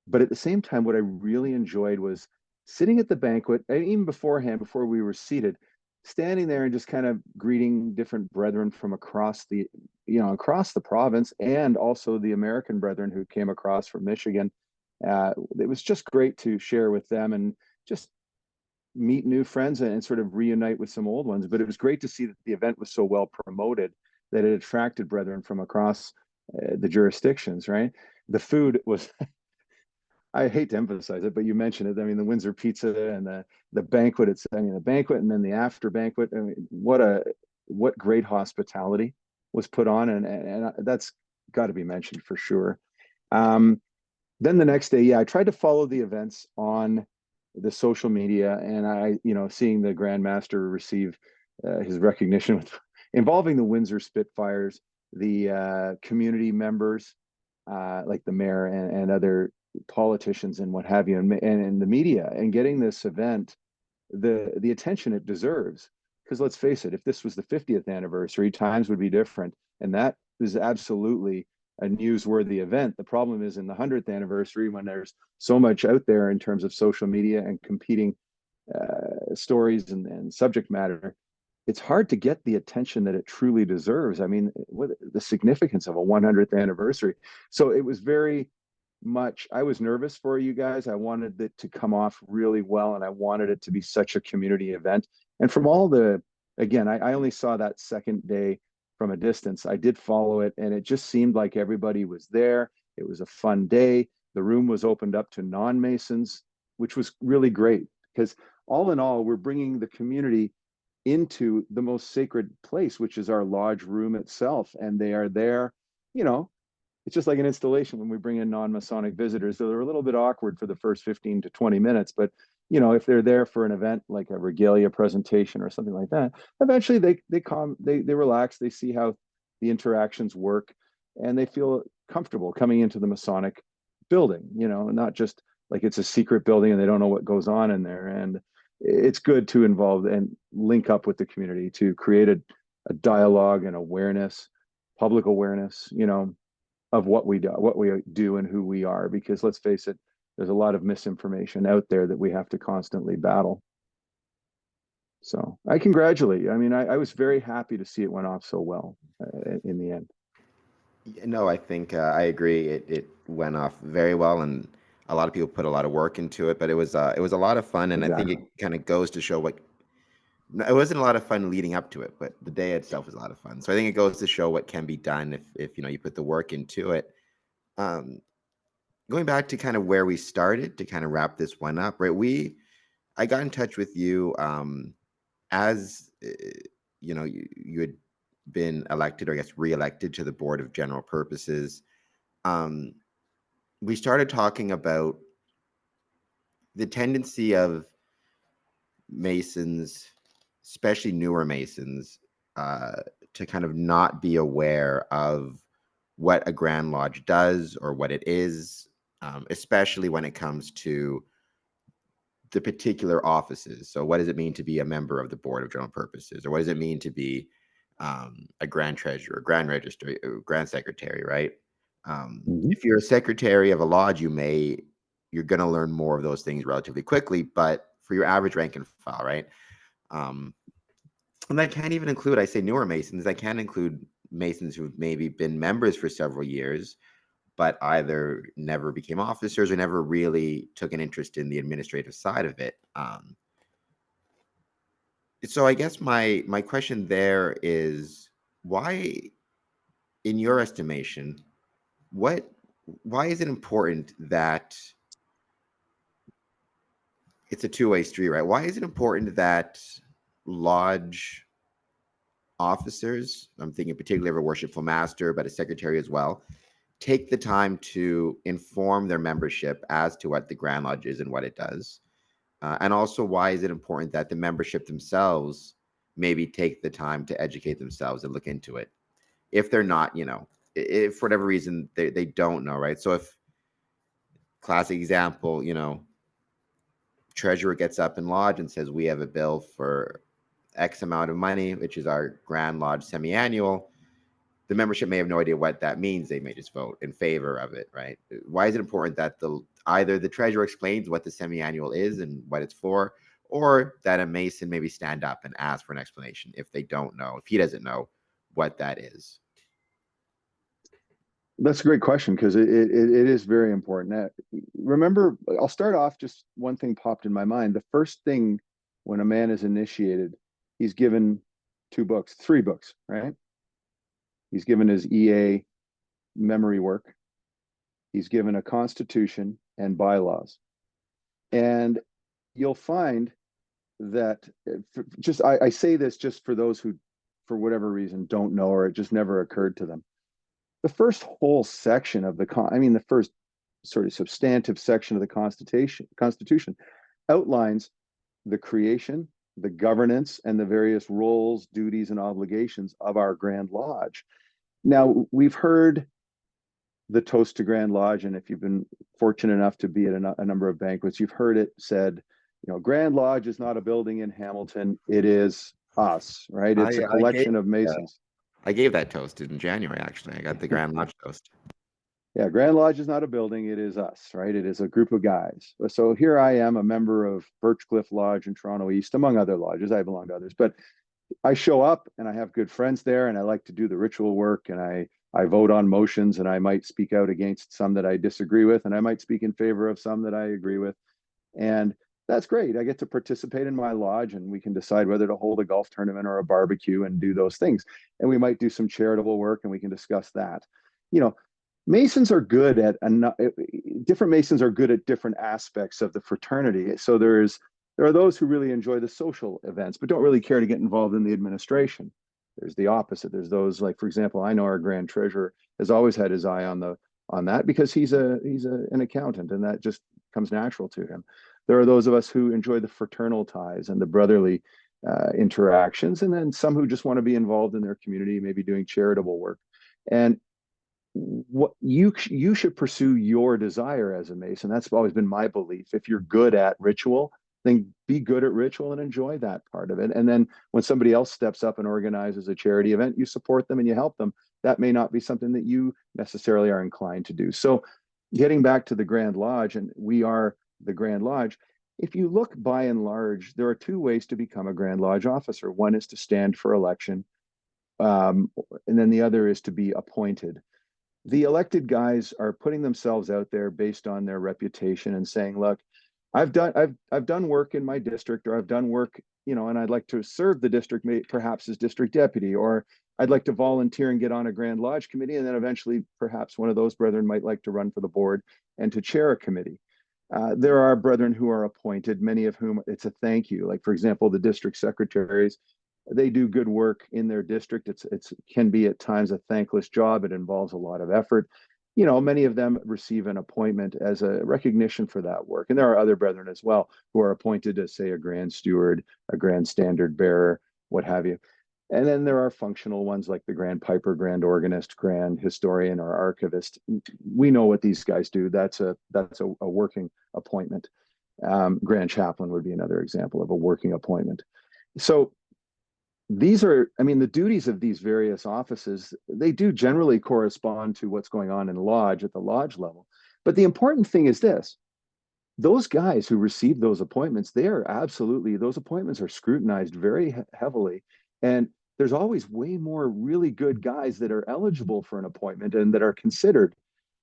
But at the same time, what I really enjoyed was sitting at the banquet, and even beforehand, before we were seated, standing there and just kind of greeting different brethren from across the, across the province, and also the American brethren who came across from Michigan. It was just great to share with them and just meet new friends and sort of reunite with some old ones. But it was great to see that the event was so well promoted that it attracted brethren from across the jurisdictions, right? The food was I hate to emphasize it, but you mentioned it. I mean, the Windsor pizza and the banquet. I mean, the banquet and then the after banquet. I mean, what great hospitality was put on, and that's got to be mentioned for sure. Um, then the next day, yeah, I tried to follow the events on the social media, and seeing the Grand Master receive his recognition with involving the Windsor Spitfires, the community members, like the mayor and other politicians and what have you, and the media, and getting this event the attention it deserves. Because let's face it, if this was the 50th anniversary, times would be different, and that is absolutely a newsworthy event. The problem is in the 100th anniversary, when there's so much out there in terms of social media and competing stories and subject matter, it's hard to get the attention that it truly deserves. I mean, what the significance of a 100th anniversary. So it was very much, I was nervous for you guys. I wanted it to come off really well, and I wanted it to be such a community event. And from all the, again, I only saw that second day from a distance. I did follow it, and it just seemed like everybody was there. It was a fun day. The room was opened up to non-Masons, which was really great, because all in all, we're bringing the community into the most sacred place, which is our lodge room itself. And they are there, you know, it's just like an installation when we bring in non-Masonic visitors. They're a little bit awkward for the first 15 to 20 minutes, but if they're there for an event like a regalia presentation or something like that, eventually they relax, they see how the interactions work, and they feel comfortable coming into the Masonic building, not just like it's a secret building and they don't know what goes on in there. And it's good to involve and link up with the community to create a dialogue and awareness, public awareness, of what we do and who we are, because let's face it, there's a lot of misinformation out there that we have to constantly battle. So I congratulate you. I mean, I was very happy to see it went off so well in the end. No, I think I agree. It went off very well, and a lot of people put a lot of work into it. But it was a lot of fun, and I think it Exactly. kind of goes to show what it wasn't a lot of fun leading up to it, but the day itself was a lot of fun. So I think it goes to show what can be done if you put the work into it. Um, Going back to kind of where we started to kind of wrap this one up, right? I got in touch with you as you had been elected, or I guess re-elected to the board of general purposes. Um, we started talking about the tendency of Masons, especially newer Masons, to kind of not be aware of what a Grand Lodge does or what it is, especially when it comes to the particular offices. So, what does it mean to be a member of the board of general purposes, or what does it mean to be a grand treasurer, grand register, grand secretary, right? Mhm. If you're a secretary of a lodge, you're going to learn more of those things relatively quickly. But for your average rank and file, right? Um, And that can't even include, I say, newer Masons. I can include Masons who've maybe been members for several years, but either never became officers or never really took an interest in the administrative side of it. So I guess my question there is, why, in your estimation, what why is it important that it's a two-way street, right? Why is it important that lodge officers, I'm thinking particularly of a worshipful master, but a secretary as well, take the time to inform their membership as to what the Grand Lodge is and what it does? And also, why is it important that the membership themselves maybe take the time to educate themselves and look into it? If they're not, if for whatever reason they don't know, right? So if, classic example, treasurer gets up in lodge and says, we have a bill for X amount of money, which is our Grand Lodge semi-annual. The membership may have no idea what that means. They may just vote in favor of it, right? Why is it important that either the treasurer explains what the semi-annual is and what it's for, or that a Mason maybe stand up and ask for an explanation if they don't know, if he doesn't know what that is? That's a great question because it is very important. Remember, I'll start off, just one thing popped in my mind. The first thing when a man is initiated, he's given three books, right? He's given his EA memory work. He's given a constitution and bylaws. And you'll find that, I say this just for those who, for whatever reason, don't know, or it just never occurred to them. The first whole section of the first sort of substantive section of the Constitution outlines the creation, the governance, and the various roles, duties, and obligations of our Grand Lodge. Now, we've heard the toast to Grand Lodge, and if you've been fortunate enough to be at a number of banquets, you've heard it said, Grand Lodge is not a building in Hamilton, it is us, right? It's a collection of Masons. I gave that toast in January, actually. I got the Grand Lodge toast. Yeah, Grand Lodge is not a building, it is us, right? It is a group of guys. So here I am, a member of Birchcliff Lodge in Toronto East, among other lodges. I belong to others, but I show up and I have good friends there, and I like to do the ritual work, and I vote on motions, and I might speak out against some that I disagree with, and I might speak in favor of some that I agree with. And that's great. I get to participate in my lodge, and we can decide whether to hold a golf tournament or a barbecue and do those things. And we might do some charitable work, and we can discuss that. Masons are good at different Masons are good at different aspects of the fraternity. So there are those who really enjoy the social events, but don't really care to get involved in the administration. There's the opposite. There's those, like, for example, I know our grand treasurer has always had his eye on that because he's an accountant, and that just comes natural to him. There are those of us who enjoy the fraternal ties and the brotherly interactions, and then some who just want to be involved in their community, maybe doing charitable work. And what you should pursue your desire as a Mason. That's always been my belief. If you're good at ritual, then be good at ritual and enjoy that part of it. And then when somebody else steps up and organizes a charity event, you support them and you help them. That may not be something that you necessarily are inclined to do. So getting back to the Grand Lodge, and we are the Grand Lodge. If you look by and large, there are two ways to become a Grand Lodge officer. One is to stand for election, and then the other is to be appointed. The elected guys are putting themselves out there based on their reputation and saying, look, I've done work in my district, or I've done work, and I'd like to serve the district, perhaps as district deputy, or I'd like to volunteer and get on a Grand Lodge committee. And then eventually perhaps one of those brethren might like to run for the board and to chair a committee. There are brethren who are appointed, many of whom it's a thank you. Like, for example, the district secretaries, they do good work in their district. It's can be at times a thankless job. It involves a lot of effort. Many of them receive an appointment as a recognition for that work. And there are other brethren as well who are appointed as, say, a grand steward, a grand standard bearer, what have you. And then there are functional ones like the grand piper, grand organist, grand historian, or archivist. We know what these guys do. That's a working appointment. Grand chaplain would be another example of a working appointment. So these are, the duties of these various offices, they do generally correspond to what's going on in lodge at the lodge level. But the important thing is this: those guys who receive those appointments, those appointments are scrutinized very heavily. And there's always way more really good guys that are eligible for an appointment and that are considered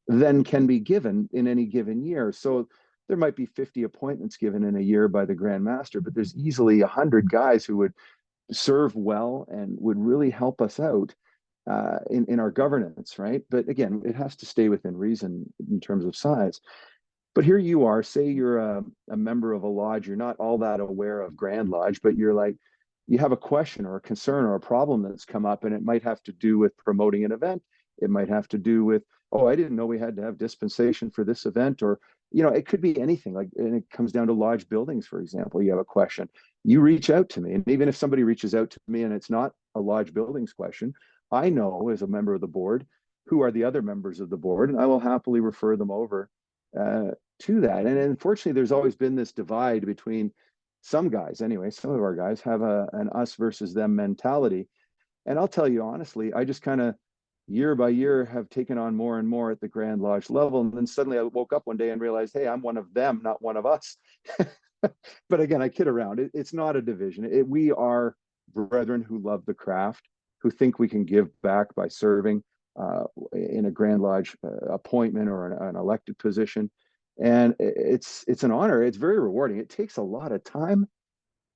than can be given in any given year. So there might be 50 appointments given in a year by the Grand Master, but there's easily 100 guys who would serve well and would really help us out in our governance, right? But again, it has to stay within reason in terms of size. But here you are, say you're a member of a lodge, you're not all that aware of Grand Lodge, but you're like, you have a question or a concern or a problem that's come up, and it might have to do with promoting an event. It might have to do with, oh, I didn't know we had to have dispensation for this event, or, it could be anything. Like, and it comes down to lodge buildings, for example. You have a question, you reach out to me. And even if somebody reaches out to me and it's not a lodge buildings question, I know as a member of the board who are the other members of the board, and I will happily refer them over uh, to that. And unfortunately, there's always been this divide between some guys, anyway, some of our guys have an us versus them mentality. And I'll tell you honestly, I just kind of year by year have taken on more and more at the Grand Lodge level. And then suddenly I woke up one day and realized, hey, I'm one of them, not one of us. But again, I kid around. It's not a division. We are brethren who love the craft, who think we can give back by serving in a Grand Lodge appointment or an elected position. And it's an honor. It's very rewarding. It takes a lot of time,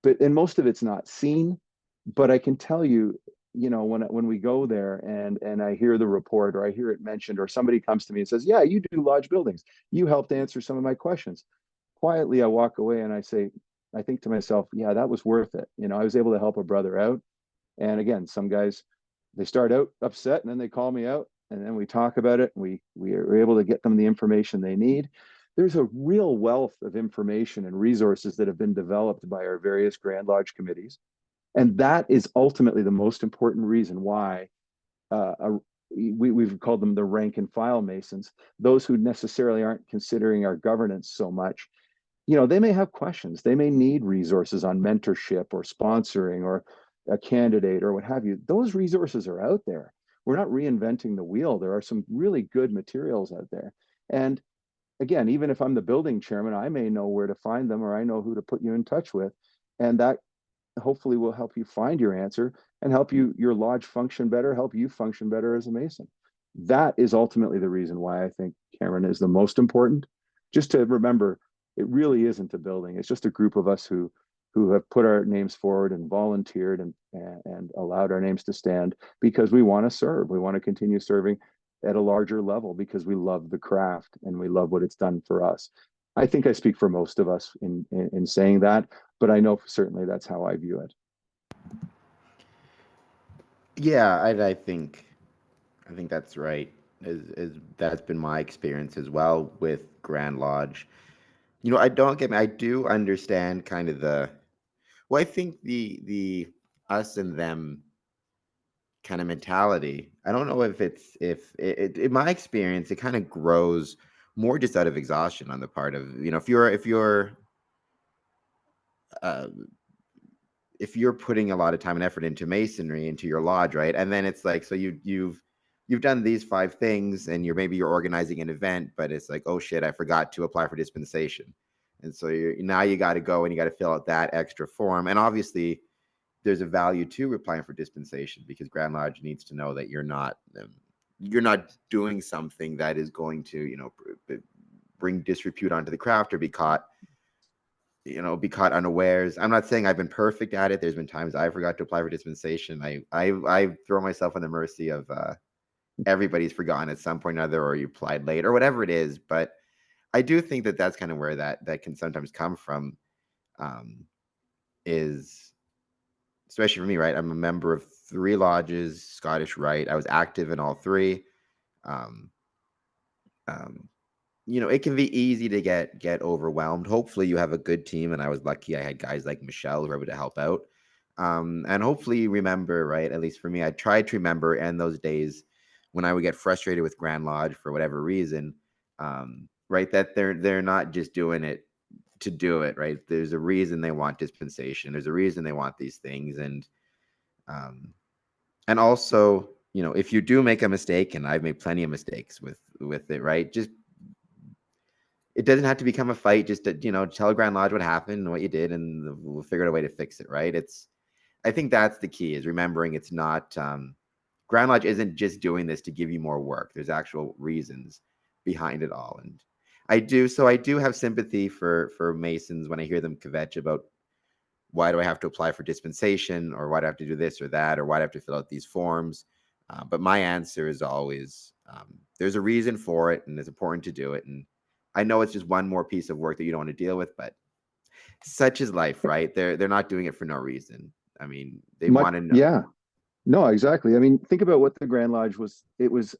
and most of it's not seen. But I can tell you, when we go there and I hear the report or I hear it mentioned or somebody comes to me and says, "Yeah, you do lodge buildings. You helped answer some of my questions." Quietly, I walk away and I think to myself, "Yeah, that was worth it." I was able to help a brother out. And again, some guys, they start out upset and then they call me out and then we talk about it. And we are able to get them the information they need. There's a real wealth of information and resources that have been developed by our various Grand Lodge committees. And that is ultimately the most important reason why we've called them the rank and file Masons, those who necessarily aren't considering our governance so much. They may have questions. They may need resources on mentorship or sponsoring or a candidate or what have you. Those resources are out there. We're not reinventing the wheel. There are some really good materials out there. And again, even if I'm the building chairman, I may know where to find them or I know who to put you in touch with. And that hopefully will help you find your answer and help your lodge function better, help you function better as a Mason. That is ultimately the reason why I think Cameron is the most important. Just to remember, it really isn't a building. It's just a group of us who have put our names forward and volunteered and allowed our names to stand because we want to serve. We want to continue serving at a larger level because we love the craft and we love what it's done for us. I think I speak for most of us in saying that, but I know certainly that's how I view it. Yeah, I think that's right. Is That's been my experience as well with Grand Lodge. I don't get me. I do understand kind of I think the us and them kind of mentality. I don't know if it's if it in my experience it kind of grows more just out of exhaustion on the part of uh, if you're putting a lot of time and effort into masonry into your lodge, right? And then it's like, so you've done these 5 things and you're organizing an event, but it's like, oh shit, I forgot to apply for dispensation. And so now you got to go and you got to fill out that extra form. And obviously there's a value to applying for dispensation because Grand Lodge needs to know that you're not doing something that is going to, bring disrepute onto the craft or be caught unawares. I'm not saying I've been perfect at it. There's been times I forgot to apply for dispensation. I throw myself on the mercy of everybody's forgotten at some point or another, or you applied late, or whatever it is. But I do think that that's kind of where that can sometimes come from. Is especially for me, right? I'm a member of 3 lodges, Scottish Rite. I was active in all 3. Um, um, it can be easy to get overwhelmed. Hopefully, you have a good team, and I was lucky. I had guys like Michelle who were able to help out. And hopefully, you remember, right? At least for me, I tried to remember, and those days when I would get frustrated with Grand Lodge for whatever reason, right? That they're not just doing it to do it, right? There's a reason they want dispensation. There's a reason they want these things, um, and also, if you do make a mistake, and I've made plenty of mistakes with it, right? Just it doesn't have to become a fight. Just to, tell Grand Lodge what happened and what you did, and we'll figure out a way to fix it, right? I think that's the key, is remembering it's not Grand Lodge isn't just doing this to give you more work. There's actual reasons behind it all. And I do have sympathy for Masons when I hear them kvetch about, why do I have to apply for dispensation, or why do I have to do this or that, or why do I have to fill out these forms? But my answer is always, there's a reason for it, and it's important to do it. And I know it's just one more piece of work that you don't want to deal with, but such is life, right? They're not doing it for no reason. I mean, they Much, want to know. yeah. No, exactly. I mean, think about what the Grand Lodge was. It was,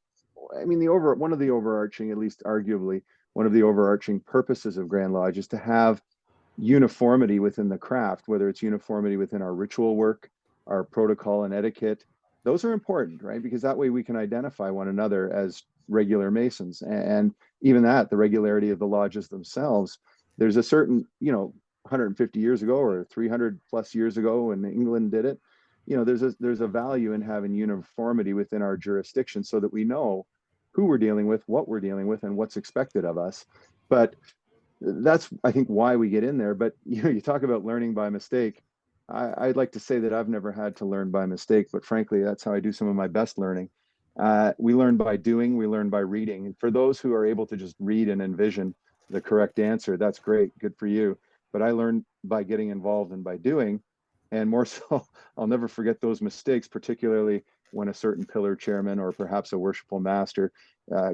I mean, one of the overarching, at least arguably, one of the overarching purposes of Grand Lodge is to have uniformity within the craft, whether it's uniformity within our ritual work, our protocol and etiquette. Those are important, right? Because that way we can identify one another as regular Masons. And even that, the regularity of the lodges themselves, there's a certain, 150 years ago or 300 plus years ago when England did it, there's a value in having uniformity within our jurisdiction so that we know who we're dealing with, what we're dealing with, and what's expected of us. But that's, I think, why we get in there. But you talk about learning by mistake. I'd like to say that I've never had to learn by mistake, but frankly, that's how I do some of my best learning. We learn by doing, we learn by reading. And for those who are able to just read and envision the correct answer, that's great, good for you. But I learned by getting involved and by doing, and more so, I'll never forget those mistakes, particularly when a certain pillar chairman or perhaps a worshipful master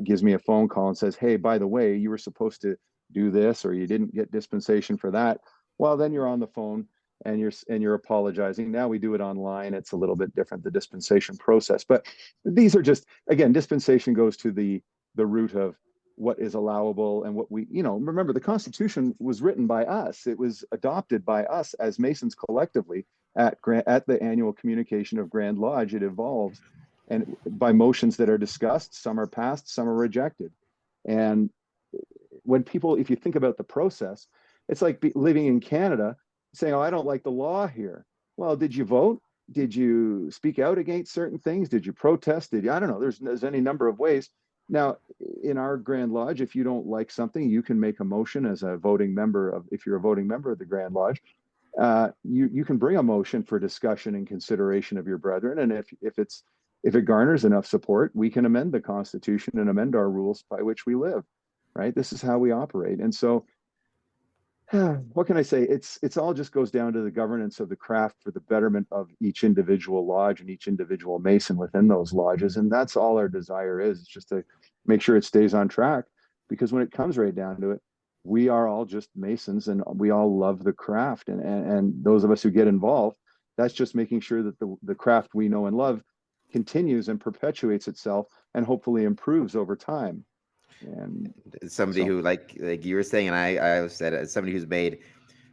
gives me a phone call and says, "Hey, by the way, you were supposed to do this, or you didn't get dispensation for that." Well, then you're on the phone and you're apologizing. Now we do it online. It's a little bit different, the dispensation process. But these are just, again, dispensation goes to the root of what is allowable and what we, remember the Constitution was written by us. It was adopted by us as Masons collectively at the annual communication of Grand Lodge. It evolves and by motions that are discussed, some are passed, some are rejected. And when people, if you think about the process, it's like living in Canada saying, "Oh, I don't like the law here." Well, did you vote? Did you speak out against certain things? Did you protest? Did you, I don't know, there's any number of ways. Now, in our Grand Lodge, if you don't like something, you can make a motion as a voting member of, if you're a voting member of the Grand Lodge, you can bring a motion for discussion and consideration of your brethren. And if it garners enough support, we can amend the Constitution and amend our rules by which we live, right? This is how we operate. And so what can I say? It's all just goes down to the governance of the craft for the betterment of each individual lodge and each individual Mason within those lodges. And that's all our desire is, just to make sure it stays on track. Because when it comes right down to it, we are all just Masons and we all love the craft. And those of us who get involved, that's just making sure that the craft we know and love continues and perpetuates itself and hopefully improves over time. And Somebody so, who, like you were saying, and I said, as somebody who's made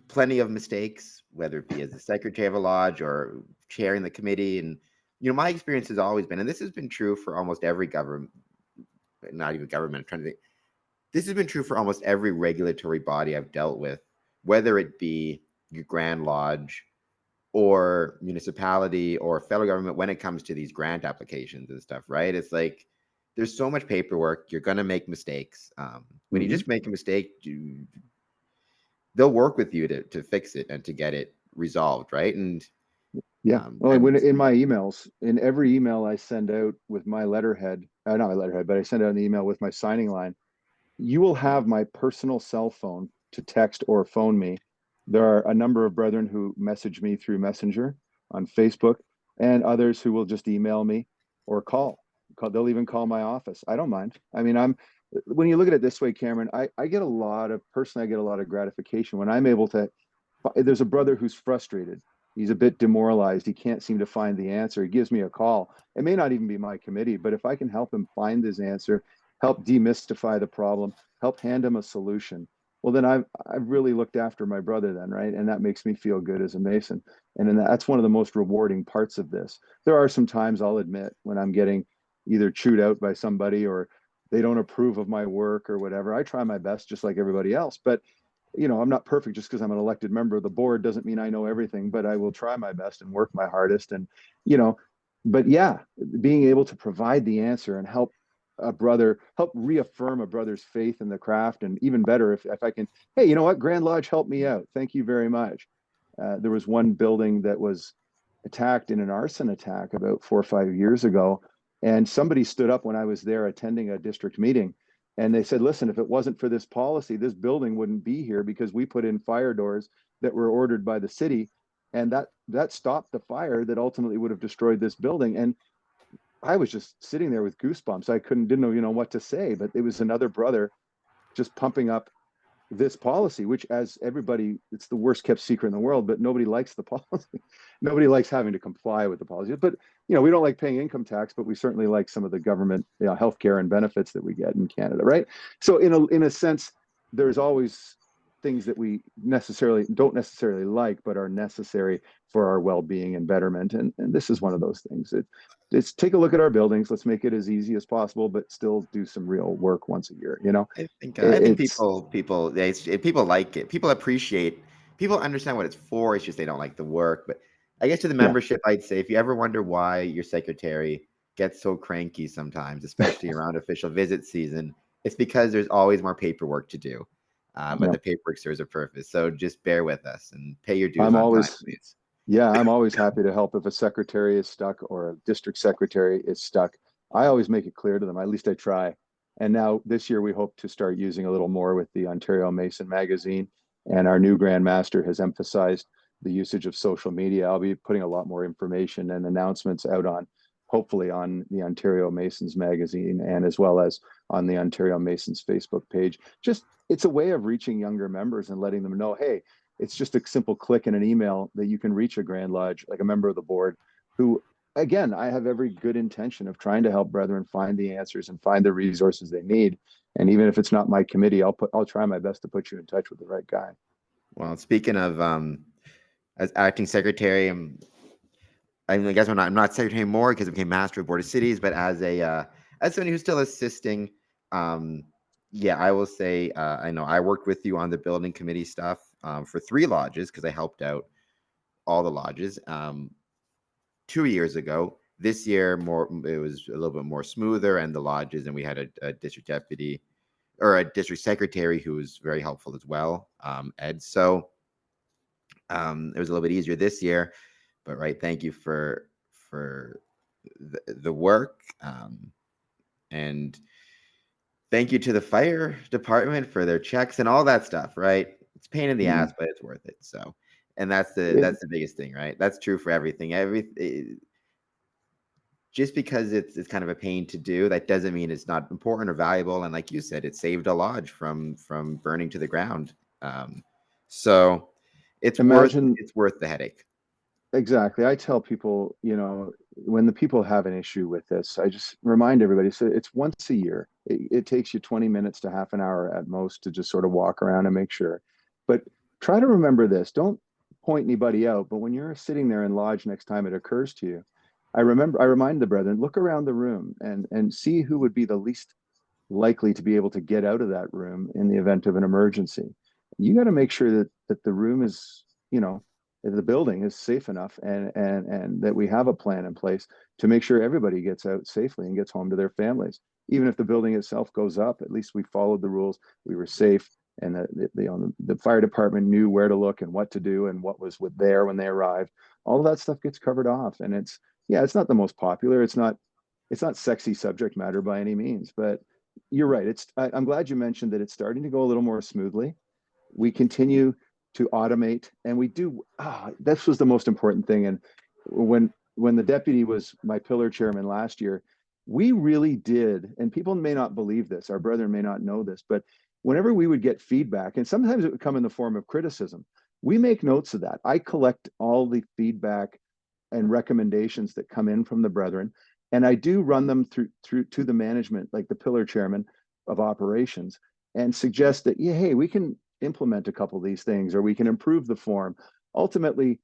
plenty of mistakes, whether it be as the secretary of a lodge or chairing the committee. And my experience has always been, and this has been true for almost every government, not even government, I'm trying to think, this has been true for almost every regulatory body I've dealt with, whether it be your Grand Lodge or municipality or federal government, when it comes to these grant applications and stuff, right? It's like there's so much paperwork. You're going to make mistakes. When you just make a mistake, they'll work with you to fix it and to get it resolved, right? And yeah. Well, when and in my emails, in every email I send out with my letterhead, not my letterhead, but I send out an email with my signing line, you will have my personal cell phone to text or phone me. There are a number of brethren who message me through Messenger on Facebook and others who will just email me or they'll even call my office. I don't mind. I mean, when you look at it this way, Cameron, I get a lot of, personally, I get a lot of gratification when I'm able to, there's a brother who's frustrated. He's a bit demoralized. He can't seem to find the answer. He gives me a call. It may not even be my committee, but if I can help him find his answer, help demystify the problem, help hand him a solution, well, then I've really looked after my brother then, right? And that makes me feel good as a Mason. And then that's one of the most rewarding parts of this. There are some times, I'll admit, when I'm getting either chewed out by somebody or they don't approve of my work or whatever. I try my best just like everybody else, but I'm not perfect. Just because I'm an elected member of the board doesn't mean I know everything, but I will try my best and work my hardest. And, you know, but yeah, being able to provide the answer and help reaffirm a brother's faith in the craft. And even better, if I can, hey, you know what, Grand Lodge, help me out. Thank you very much. There was one building that was attacked in an arson attack about 4 or 5 years ago. And somebody stood up when I was there attending a district meeting, and they said, listen, if it wasn't for this policy, this building wouldn't be here because we put in fire doors that were ordered by the city. And that stopped the fire that ultimately would have destroyed this building. And I was just sitting there with goosebumps. I didn't know, what to say, but it was another brother just pumping up this policy, which, as everybody, it's the worst kept secret in the world, but nobody likes the policy. Nobody likes having to comply with the policy. But we don't like paying income tax, but we certainly like some of the government, healthcare and benefits that we get in Canada, right? So in a sense, there's always things that we don't necessarily like, but are necessary for our well-being and betterment. And this is one of those things. It's take a look at our buildings. Let's make it as easy as possible, but still do some real work once a year. I think It's people like it. People understand what it's for. It's just they don't like the work. But I guess to the yeah. membership, I'd say if you ever wonder why your secretary gets so cranky sometimes, especially around official visit season, it's because there's always more paperwork to do. But Yeah. the paperwork serves a purpose. So just bear with us and pay your dues I'm on time, always, please. yeah, I'm always happy to help if a secretary is stuck or a district secretary is stuck. I always make it clear to them, at least I try. And now this year we hope to start using a little more with the Ontario Mason magazine. And our new Grand Master has emphasized the usage of social media. I'll be putting a lot more information and announcements out hopefully on the Ontario Masons magazine, and as well as on the Ontario Masons Facebook page. Just, it's a way of reaching younger members and letting them know, hey, it's just a simple click in an email that you can reach a Grand Lodge, like a member of the board, who, again, I have every good intention of trying to help brethren find the answers and find the resources they need. And even if it's not my committee, I'll try my best to put you in touch with the right guy. Well, speaking of as acting secretary, I guess I'm not secretary anymore because I became master of board of cities. But as somebody who's still assisting, yeah, I will say I know I worked with you on the building committee stuff for 3 lodges because I helped out all the lodges 2 years ago. This year, it was a little bit more smoother, and the lodges, and we had a district deputy or a district secretary who was very helpful as well, Ed. So it was a little bit easier this year. But right, thank you for the work, and thank you to the fire department for their checks and all that stuff. Right, it's a pain in the ass, but it's worth it. So, and It, that's the biggest thing, right? That's true for everything. Just because it's kind of a pain to do, that doesn't mean it's not important or valuable. And like you said, it saved a lodge from burning to the ground. So Imagine, it's worth the headache. exactly. I tell people, when the people have an issue with this, I just remind everybody, so it's once a year. It takes you 20 minutes to half an hour at most to just sort of walk around and make sure. But try to remember this. Don't point anybody out, but when you're sitting there in lodge next time it occurs to you, I remind the brethren, look around the room and see who would be the least likely to be able to get out of that room in the event of an emergency. You got to make sure that the room is, the building is safe enough, and that we have a plan in place to make sure everybody gets out safely and gets home to their families. Even if the building itself goes up, at least we followed the rules. We were safe, and the fire department knew where to look and what to do and what was there when they arrived. All of that stuff gets covered off, and it's not the most popular. It's not sexy subject matter by any means, but you're right. I'm glad you mentioned that it's starting to go a little more smoothly. We continue to automate, and we do. This was the most important thing. And when the deputy was my pillar chairman last year, we really did. And people may not believe this. Our brethren may not know this, but whenever we would get feedback, and sometimes it would come in the form of criticism, we make notes of that. I collect all the feedback and recommendations that come in from the brethren, and I do run them through to the management, like the pillar chairman of operations, and suggest that, yeah, hey, we can implement a couple of these things, or we can improve the form. Ultimately,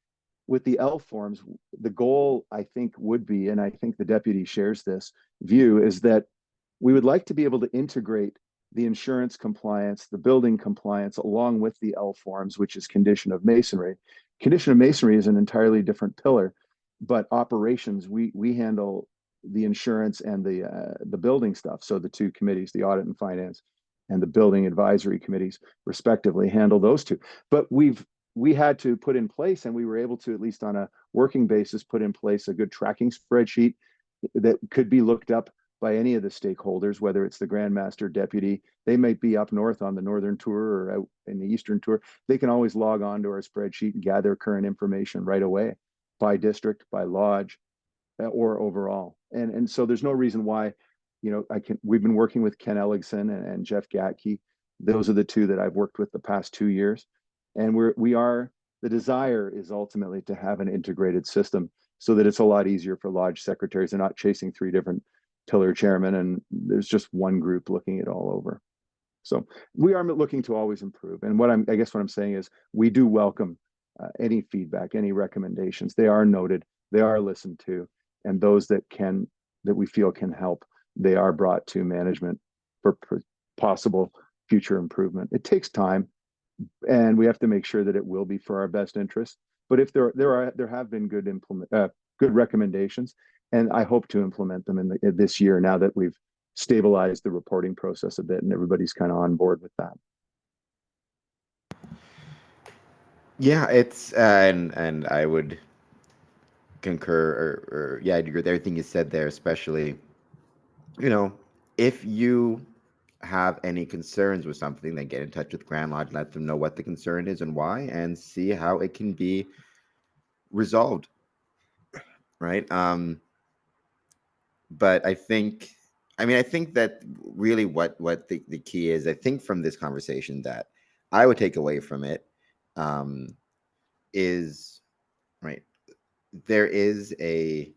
with the L forms, the goal, I think, would be, and I think the deputy shares this view, is that we would like to be able to integrate the insurance compliance, the building compliance, along with the L forms, which is condition of masonry. Condition of masonry is an entirely different pillar, but operations, we handle the insurance and the building stuff. So the two committees, the audit and finance and the building advisory committees, respectively, handle those two. But we've we had to put in place, and we were able to, at least on a working basis, put in place a good tracking spreadsheet that could be looked up by any of the stakeholders, whether it's the Grand Master Deputy. They might be up north on the Northern Tour or out in the Eastern Tour. They can always log on to our spreadsheet and gather current information right away by district, by lodge, or overall. And so there's no reason why, we've been working with Ken Elligson and Jeff Gatke. Those are the two that I've worked with the past 2 years. And the desire is ultimately to have an integrated system so that it's a lot easier for lodge secretaries. They're not chasing 3 different tiller chairmen, and there's just one group looking it all over. So we are looking to always improve. And I guess what I'm saying is we do welcome any feedback, any recommendations. They are noted, they are listened to, and those that we feel can help, they are brought to management for possible future improvement. It takes time, and we have to make sure that it will be for our best interest. But if there have been good recommendations, and I hope to implement them in this year, now that we've stabilized the reporting process a bit and everybody's kind of on board with that. Yeah, it's and I would concur, or yeah, I'd agree with everything you said there, especially, if you have any concerns with something, then get in touch with Grand Lodge, let them know what the concern is and why, and see how it can be resolved. Right. But I think that really what the key is, I think, from this conversation that I would take away from it, is, right, there's a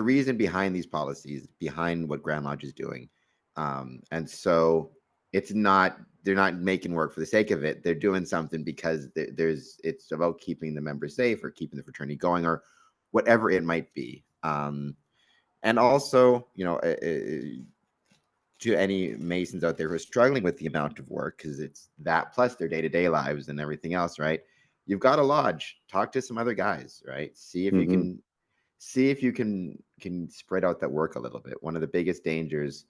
reason behind these policies, behind what Grand Lodge is doing. And so they're not making work for the sake of it. They're doing something because it's about keeping the members safe, or keeping the fraternity going, or whatever it might be. And also, to any Masons out there who are struggling with the amount of work, because it's that plus their day-to-day lives and everything else, right? You've got a lodge, talk to some other guys, right? See if you can spread out that work a little bit. One of the biggest dangers,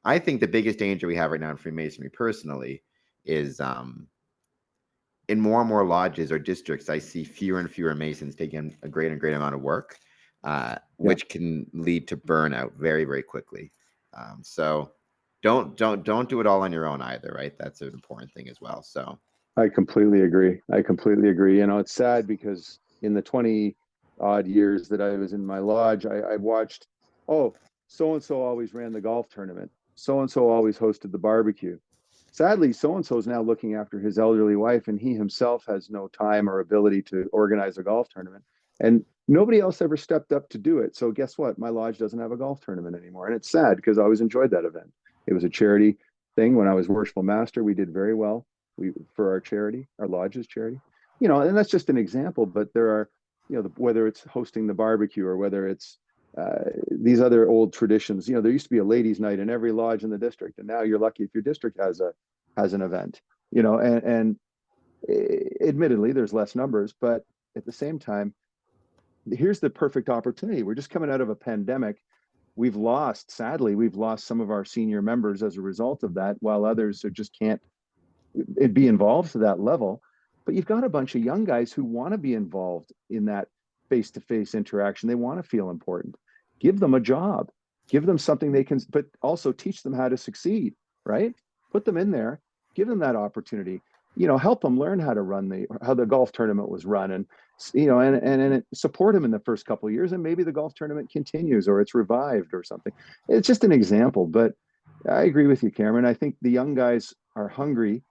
I think the biggest danger we have right now in Freemasonry personally, is in more and more lodges or districts, I see fewer and fewer Masons taking a great and great amount of work, which can lead to burnout very, very quickly. So don't do it all on your own either, right? That's an important thing as well. So I completely agree. It's sad because in the 20 odd years that I was in my lodge, I watched, oh, so and so always ran the golf tournament. So and so always hosted the barbecue. Sadly, so and so is now looking after his elderly wife, and he himself has no time or ability to organize a golf tournament. And nobody else ever stepped up to do it. So guess what? My lodge doesn't have a golf tournament anymore. And it's sad because I always enjoyed that event. It was a charity thing. When I was worshipful master, we did very well for our charity, our lodge's charity. And that's just an example, but there are, whether it's hosting the barbecue or whether it's these other old traditions. There used to be a ladies' night in every lodge in the district, and now you're lucky if your district has an event. And admittedly, there's less numbers, but at the same time, here's the perfect opportunity. We're just coming out of a pandemic. Sadly, we've lost some of our senior members as a result of that, while others just can't be involved to that level. But you've got a bunch of young guys who want to be involved in that face-to-face interaction. They want to feel important. Give them a job, give them something they can, but also teach them how to succeed, right? Put them in there, give them that opportunity, help them learn how to how the golf tournament was run, and support them in the first couple of years, and maybe the golf tournament continues or it's revived or something. It's just an example, but I agree with you, Cameron. I think the young guys are hungry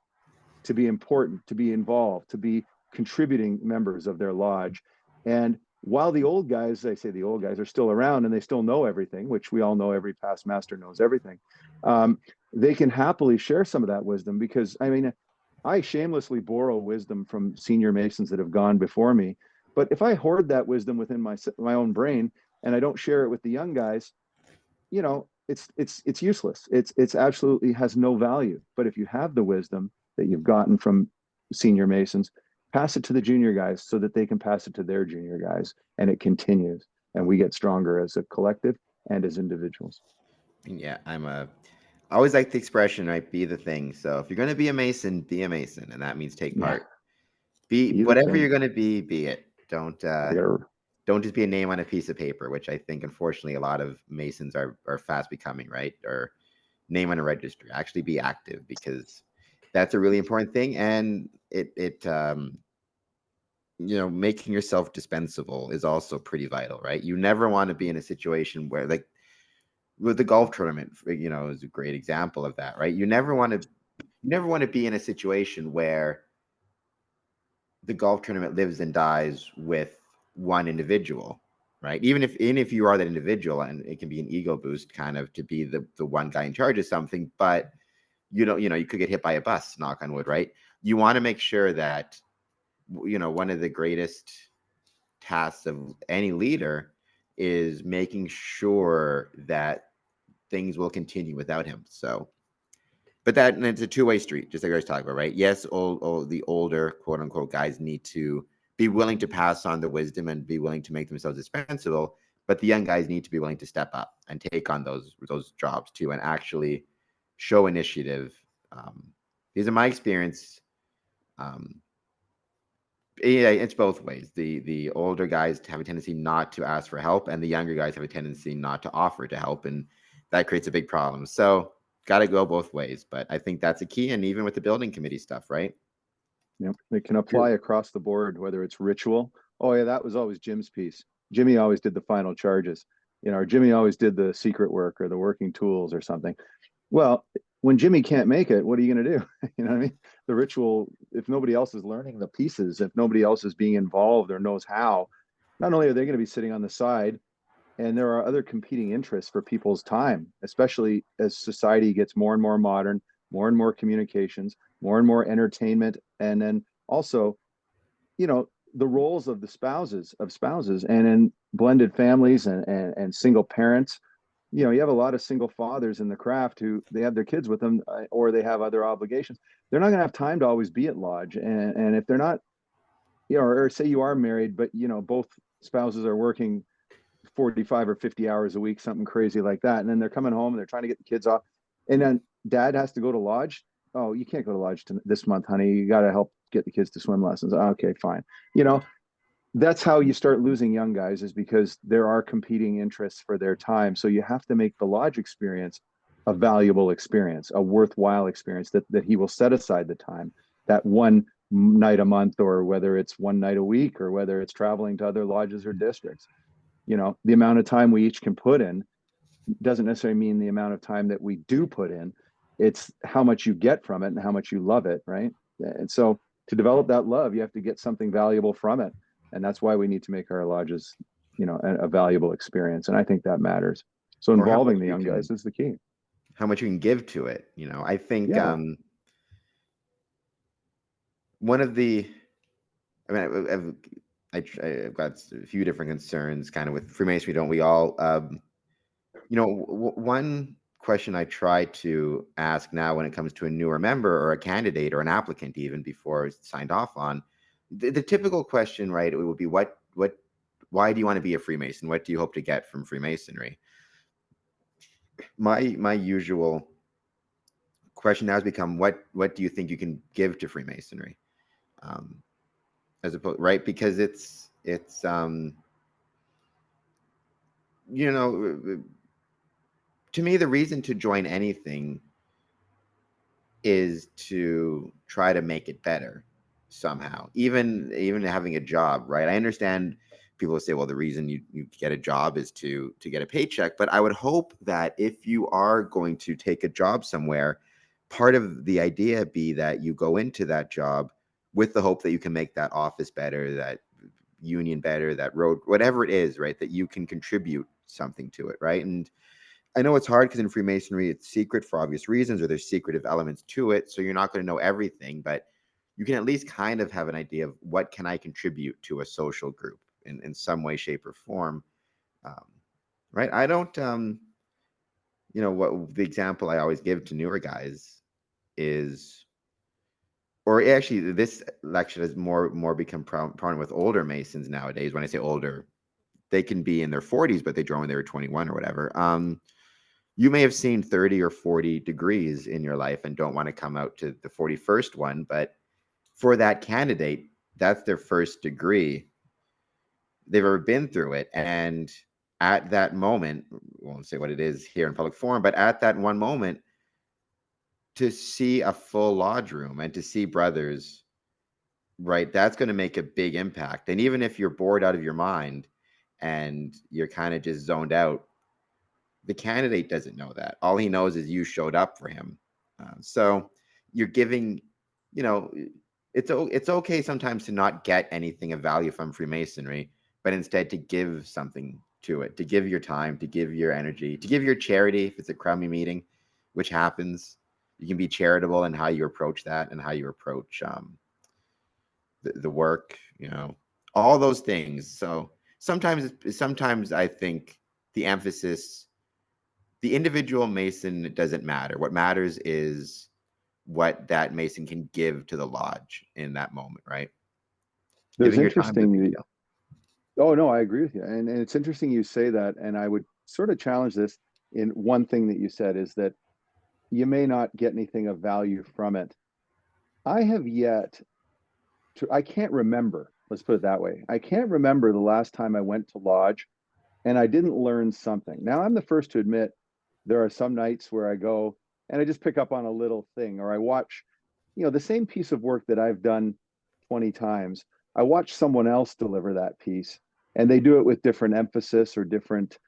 to be important, to be involved, to be contributing members of their lodge. And while the old guys, I say the old guys, are still around and they still know everything, which we all know, every past master knows everything, they can happily share some of that wisdom, because I shamelessly borrow wisdom from senior Masons that have gone before me. But if I hoard that wisdom within my own brain and I don't share it with the young guys, it's useless. It's absolutely has no value. But if you have the wisdom that you've gotten from senior Masons, pass it to the junior guys so that they can pass it to their junior guys, and it continues, and we get stronger as a collective and as individuals. Yeah, I always like the expression, right? Be the thing. So if you're going to be a Mason, and that means take part. Be Be the whatever you're thing. going to be it. I gotta, Don't just be a name on a piece of paper, which I think unfortunately a lot of Masons are fast becoming, right? Or name on a registry. Actually be active, because that's a really important thing. And making yourself dispensable is also pretty vital, right? You never want to be in a situation where, like with the golf tournament, is a great example of that, right? You never want to be in a situation where the golf tournament lives and dies with one individual, right? Even if you are that individual, and it can be an ego boost kind of to be the one guy in charge of something, but you could get hit by a bus, knock on wood, right? You want to make sure that one of the greatest tasks of any leader is making sure that things will continue without him. So, but and it's a two-way street, just like I was talking about, right? Yes, the older quote unquote guys need to be willing to pass on the wisdom and be willing to make themselves dispensable, but the young guys need to be willing to step up and take on those jobs too, and actually show initiative. These are my experience. Um, yeah, it's both ways. The older guys have a tendency not to ask for help, and the younger guys have a tendency not to offer to help, and that creates a big problem. So, got to go both ways. But I think that's a key, and even with the building committee stuff, right? it can apply across the board, whether it's ritual. Oh yeah, that was always Jim's piece. Jimmy always did the final charges, or Jimmy always did the secret work or the working tools or something. Well, when Jimmy can't make it, what are you going to do? You know what I mean? The ritual, if nobody else is learning the pieces, if nobody else is being involved or knows how, not only are they going to be sitting on the side, and there are other competing interests for people's time, especially as society gets more and more modern, more and more communications, more and more entertainment, and then also, the roles of the spouses and in blended families and single parents. You have a lot of single fathers in the craft who they have their kids with them, or they have other obligations. They're not going to have time to always be at lodge, and if they're not, or say you are married, but both spouses are working 45 or 50 hours a week, something crazy like that. And then they're coming home and they're trying to get the kids off. And then dad has to go to lodge. Oh, you can't go to lodge this month, honey. You got to help get the kids to swim lessons. Okay, fine. You know, that's how you start losing young guys, is because there are competing interests for their time. So you have to make the lodge experience a valuable experience, a worthwhile experience, that he will set aside the time, that one night a month, or whether it's one night a week, or whether it's traveling to other lodges or districts. The amount of time we each can put in doesn't necessarily mean the amount of time that we do put in. It's how much you get from it and how much you love it, right? And so to develop that love, you have to get something valuable from it. And that's why we need to make our lodges, a valuable experience. And I think that matters. So Or involving the young guys is the key. how much you can give to it. I think Yeah. one of the, I mean, I've got a few different concerns kind of with Freemasonry, don't we all? One question I try to ask now when it comes to a newer member or a candidate or an applicant, even before it's signed off on, the typical question, right? It would be why do you want to be a Freemason? What do you hope to get from Freemasonry? My usual question now has become, what do you think you can give to Freemasonry? As opposed, right? Because it's you know to me, the reason to join anything is to try to make it better somehow, even having a job, right? I understand people will say, well, the reason you get a job is to get a paycheck, but I would hope that if you are going to take a job somewhere, part of the idea be that you go into that job with the hope that you can make that office better, that union better, that road, whatever it is, right? That you can contribute something to it, right? And I know it's hard because in Freemasonry, it's secret for obvious reasons, or there's secretive elements to it. So you're not going to know everything, but you can at least kind of have an idea of what can I contribute to a social group in some way, shape, or form. Um, right? I don't, what the example I always give to newer guys is, or actually, this lecture has more become prominent with older Masons nowadays. When I say older, they can be in their 40s, but they joined when they were 21 or whatever. You may have seen 30 or 40 degrees in your life and don't want to come out to the 41st one, but for that candidate, that's their first degree they've ever been through it. And at that moment, I won't say what it is here in public forum, but at that one moment, to see a full lodge room and to see brothers, right, that's going to make a big impact. And even if you're bored out of your mind and you're kind of just zoned out, the candidate doesn't know that. All he knows is you showed up for him. So you're giving, you know, it's okay sometimes to not get anything of value from Freemasonry, but instead to give something to it, to give your time, to give your energy, to give your charity. If it's a crummy meeting, which happens, you can be charitable in how you approach that and how you approach the work, you know, all those things. So sometimes I think the emphasis, the individual Mason doesn't matter. What matters is what that Mason can give to the lodge in that moment, right? There's Giving your time is a big interesting. deal. Oh no, I agree with you, and it's interesting you say that. And I would sort of challenge this in one thing that you said is that you may not get anything of value from it. I have yet to. I can't remember. Let's put it that way. I can't remember the last time I went to lodge and I didn't learn something. Now, I'm the first to admit there are some nights where I go and I just pick up on a little thing, or I watch, the same piece of work that I've done 20 times. I watch someone else deliver that piece and they do it with different emphasis or different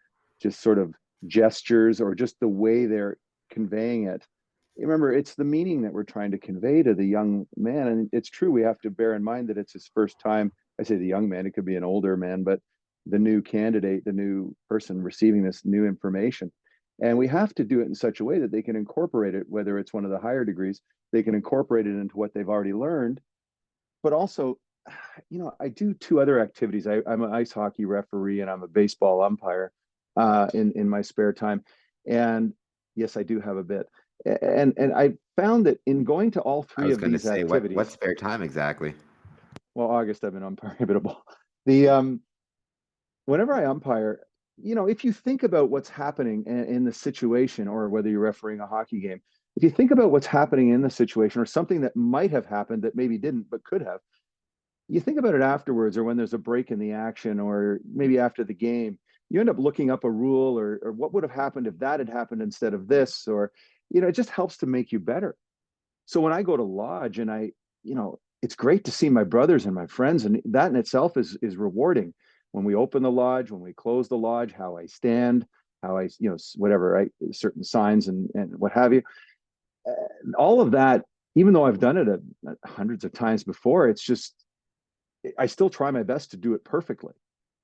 just sort of gestures or just the way they're conveying it. Remember, it's the meaning that we're trying to convey to the young man. And it's true, we have to bear in mind that it's his first time. I say the young man, it could be an older man, but the new candidate, the new person receiving this new information. And we have to do it in such a way that they can incorporate it, whether it's one of the higher degrees, they can incorporate it into what they've already learned. But also, I do two other activities. I'm an ice hockey referee and I'm a baseball umpire in my spare time. And yes, I do have a bit. And I found that in going to all I three was of going to these say, what activities, spare time exactly? well, August I've been umpiring a bit of ball. The Whenever I umpire, if you think about what's happening in the situation, or whether you're refereeing a hockey game, if you think about what's happening in the situation or something that might have happened that maybe didn't but could have, you think about it afterwards, or when there's a break in the action, or maybe after the game, you end up looking up a rule, or what would have happened if that had happened instead of this, or it just helps to make you better. So when I go to lodge and it's great to see my brothers and my friends, and that in itself is rewarding. When we open the lodge, when we close the lodge, how I stand, how I, whatever, right, certain signs and what have you. All of that, even though I've done it hundreds of times before, it's just I still try my best to do it perfectly,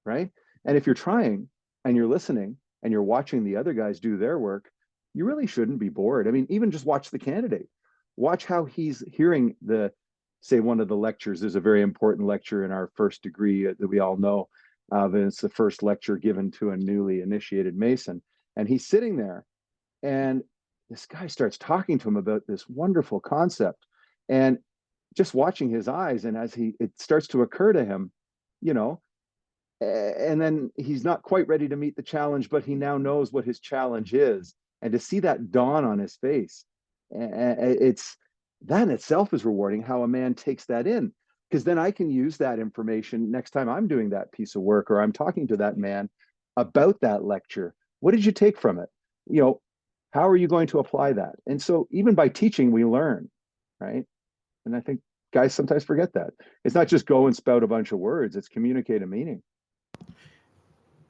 right? And if you're trying and you're listening and you're watching the other guys do their work, you really shouldn't be bored. I mean, even just watch the candidate. Watch how he's hearing say one of the lectures. There's a very important lecture in our first degree that we all know of, and it's the first lecture given to a newly initiated Mason. And he's sitting there, and this guy starts talking to him about this wonderful concept. And just watching his eyes, and as it starts to occur to him, you know, and then he's not quite ready to meet the challenge, but he now knows what his challenge is. And to see that dawn on his face, it's that in itself is rewarding, how a man takes that in. Because then I can use that information next time I'm doing that piece of work, or I'm talking to that man about that lecture. What did you take from it? How are you going to apply that? And so even by teaching, we learn, right? And I think guys sometimes forget that. It's not just go and spout a bunch of words, it's communicate a meaning.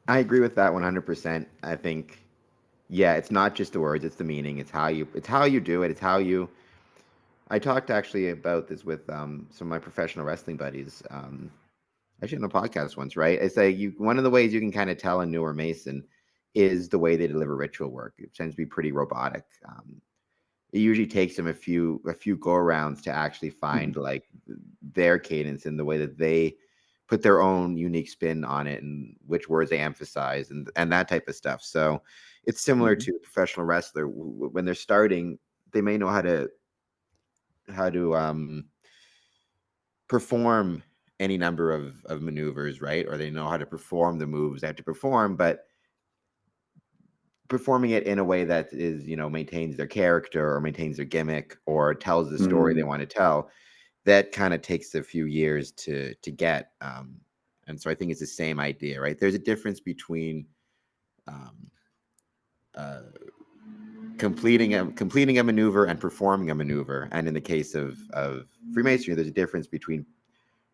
I agree with that 100%. I think, yeah, it's not just the words, it's the meaning. It's how you do it. It's how you, I talked actually about this with some of my professional wrestling buddies, actually on a podcast once, right? It's like one of the ways you can kind of tell a newer Mason is the way they deliver ritual work. It tends to be pretty robotic. It usually takes them a few go arounds to actually find like their cadence and the way that they put their own unique spin on it and which words they emphasize and that type of stuff. So it's similar to a professional wrestler. When they're starting, they may know how to perform any number of maneuvers, right? Or they know how to perform the moves they have to perform, but performing it in a way that is, maintains their character or maintains their gimmick or tells the story they want to tell that kind of takes a few years to get. And so I think it's the same idea, right? There's a difference between um, uh, completing a maneuver and performing a maneuver. And in the case of Freemasonry, there's a difference between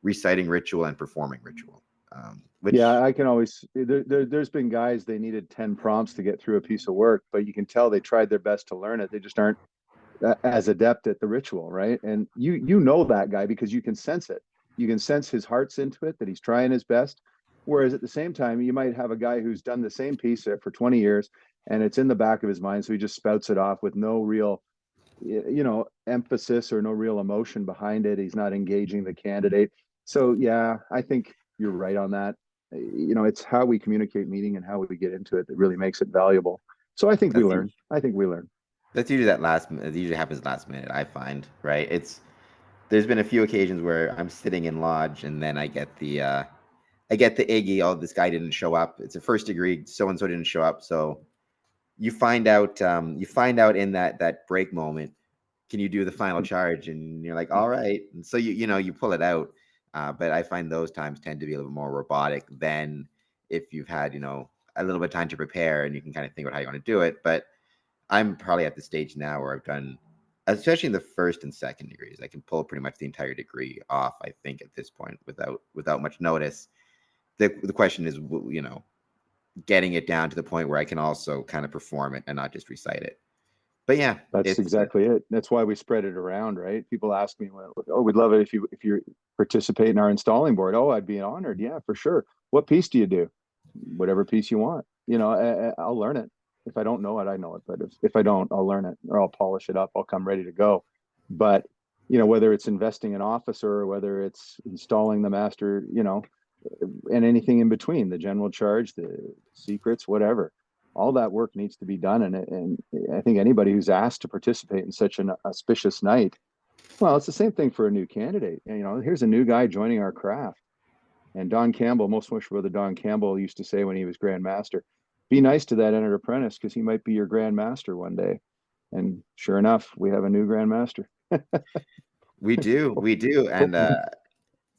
reciting ritual and performing ritual. Yeah, Which I can always there's been guys they needed 10 prompts to get through a piece of work, but you can tell they tried their best to learn it. They just aren't as adept at the ritual, right? And you know that guy because you can sense it. You can sense his heart's into it, that he's trying his best. Whereas at the same time, you might have a guy who's done the same piece for 20 years and it's in the back of his mind, so he just spouts it off with no real, emphasis or no real emotion behind it. He's not engaging the candidate. So yeah, I think you're right on that. It's how we communicate meeting and how we get into it that really makes it valuable. So I think we that's learn. I think we learn. that's usually that last. It usually happens last minute. I find, right. There's been a few occasions where I'm sitting in lodge and then I get the Iggy. Oh, this guy didn't show up. It's a first degree. So and so didn't show up. So you find out in that break moment, can you do the final charge? And you're like, all right. And so you pull it out. But I find those times tend to be a little more robotic than if you've had a little bit of time to prepare and you can kind of think about how you want to do it. But I'm probably at the stage now where I've done, especially in the first and second degrees, I can pull pretty much the entire degree off. I think at this point without much notice. The question is, getting it down to the point where I can also kind of perform it and not just recite it. But yeah, That's it's exactly it. That's why we spread it around, right? People ask me, well, "Oh, we'd love it if you participate in our installing board." Oh, I'd be honored. Yeah, for sure. What piece do you do? Whatever piece you want. I'll learn it. If I don't know it, I know it. But if I don't, I'll learn it or I'll polish it up. I'll come ready to go. But whether it's investing an officer or whether it's installing the master, and anything in between, the general charge, the secrets, whatever, all that work needs to be done. And I think anybody who's asked to participate in such an auspicious night, well, it's the same thing for a new candidate. Here's a new guy joining our craft. And Don Campbell, most wish brother Don Campbell used to say when he was Grand Master, be nice to that entered apprentice because he might be your Grand Master one day. And sure enough, we have a new Grand Master. we do, and Hope,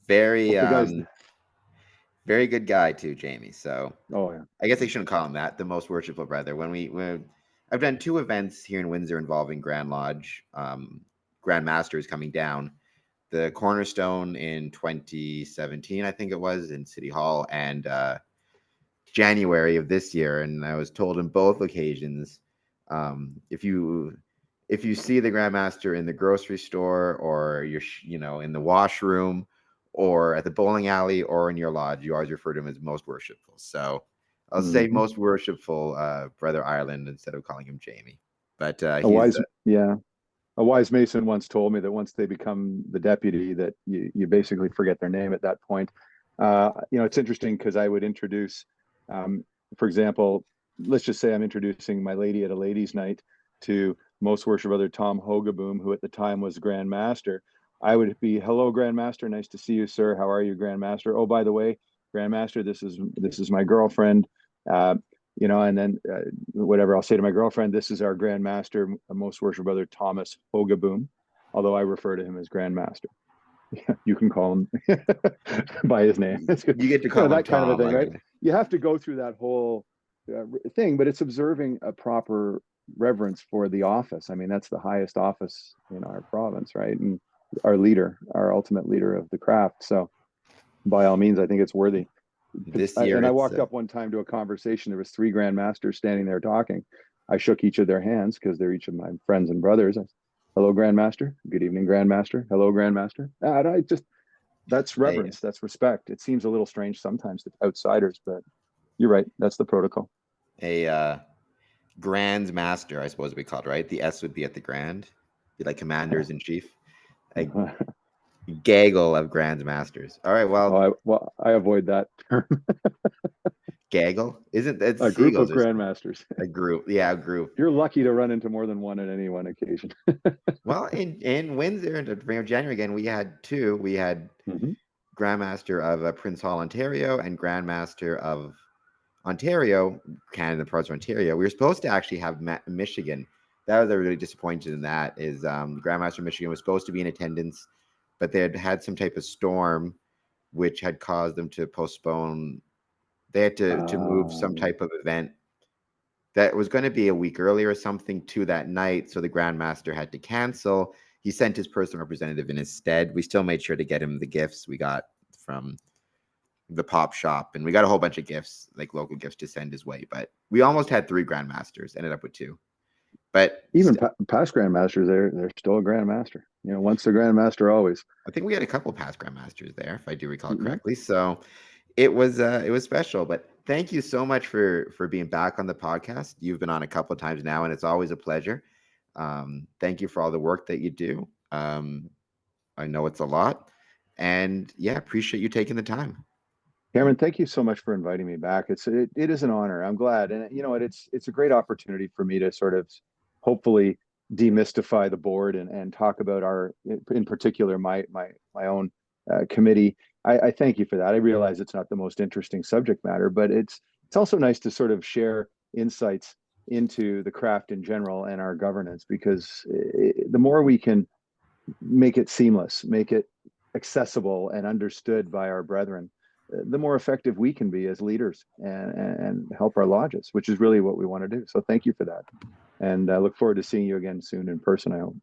very hope the guys. very good guy too, Jamie. So Oh yeah. I guess I shouldn't call him that. The most worshipful brother. When I've done two events here in Windsor involving Grand Lodge, Grand Masters coming down. The Cornerstone in 2017, I think it was, in City Hall, and January of this year. And I was told in both occasions, if you see the Grandmaster in the grocery store or you're in the washroom or at the bowling alley or in your lodge, you always refer to him as most worshipful. So I'll say Mm-hmm. most worshipful Brother Ireland instead of calling him Jamie. But A he's wise, yeah, a wise Mason once told me that once they become the deputy, that you basically forget their name at that point. It's interesting because I would introduce, for example, let's just say I'm introducing my lady at a ladies' night to Most Worship Brother Tom Hogaboom, who at the time was Grand Master. I would be, hello, Grand Master, nice to see you, sir. How are you, Grand Master? Oh, by the way, Grand Master, this is my girlfriend. Uh, and then whatever I'll say to my girlfriend, this is our Grand Master, Most Worship Brother Thomas Hogaboom, although I refer to him as Grand Master. You can call him by his name. It's good. you get to call him That kind of a Tom. thing, right? Like, You have to go through that whole thing, but it's observing a proper reverence for the office. I mean, that's the highest office in our province, right? And our leader, our ultimate leader of the craft. So by all means, I think it's worthy. this year, And I it's walked up one time to a conversation. There was three Grand Masters standing there talking. I shook each of their hands because they're each of my friends and brothers. Hello, Grand Master. Good evening, Grand Master. Hello, Grand Master. I just that's a reverence. That's respect. It seems a little strange sometimes to outsiders, but you're right. That's the protocol. a Grand Master, I suppose we call it, right? The S would be at the Grand, be like Commanders in Chief. A gaggle of Grand Masters. All right, well, I avoid that term. gaggle isn't it? A group of Seagulls are Grand Masters. a group. Yeah, a group. You're lucky to run into more than one at any one occasion. Well, in Windsor, to bring up January again, we had two. We had Mhm. Grandmaster of Prince Hall, Ontario, and Grandmaster of Ontario, Canada, parts of Ontario. We were supposed to actually have Michigan. That was really disappointed in that. Is Grandmaster of Michigan was supposed to be in attendance, but they had had some type of storm which had caused them to postpone. They had to move some Um, type of event that was going to be a week earlier or something to that night. So the Grandmaster had to cancel. He sent his personal representative in his stead. We still made sure to get him the gifts we got from the pop shop, and we got a whole bunch of gifts, like local gifts, to send his way. But we almost had 3 Grandmasters, ended up with 2. But even past grandmasters, they're still a grandmaster. You know, once a grandmaster, always. I think we had a couple past Grandmasters there, if I do recall Mm-hmm. correctly. So it was special. But thank you so much for being back on the podcast. You've been on a couple of times now, and it's always a pleasure. Thank you for all the work that you do. I know it's a lot, and yeah, appreciate you taking the time. Cameron, thank you so much for inviting me back. It is an honor. I'm glad, and you know what, it's a great opportunity for me to sort of hopefully demystify the board and talk about our, in particular, my own committee. I thank you for that. I realize it's not the most interesting subject matter, but it's also nice to sort of share insights into the craft in general and our governance, because the more we can make it seamless, make it accessible and understood by our brethren, the more effective we can be as leaders and help our lodges, which is really what we want to do. So thank you for that. And I look forward to seeing you again soon in person, I hope.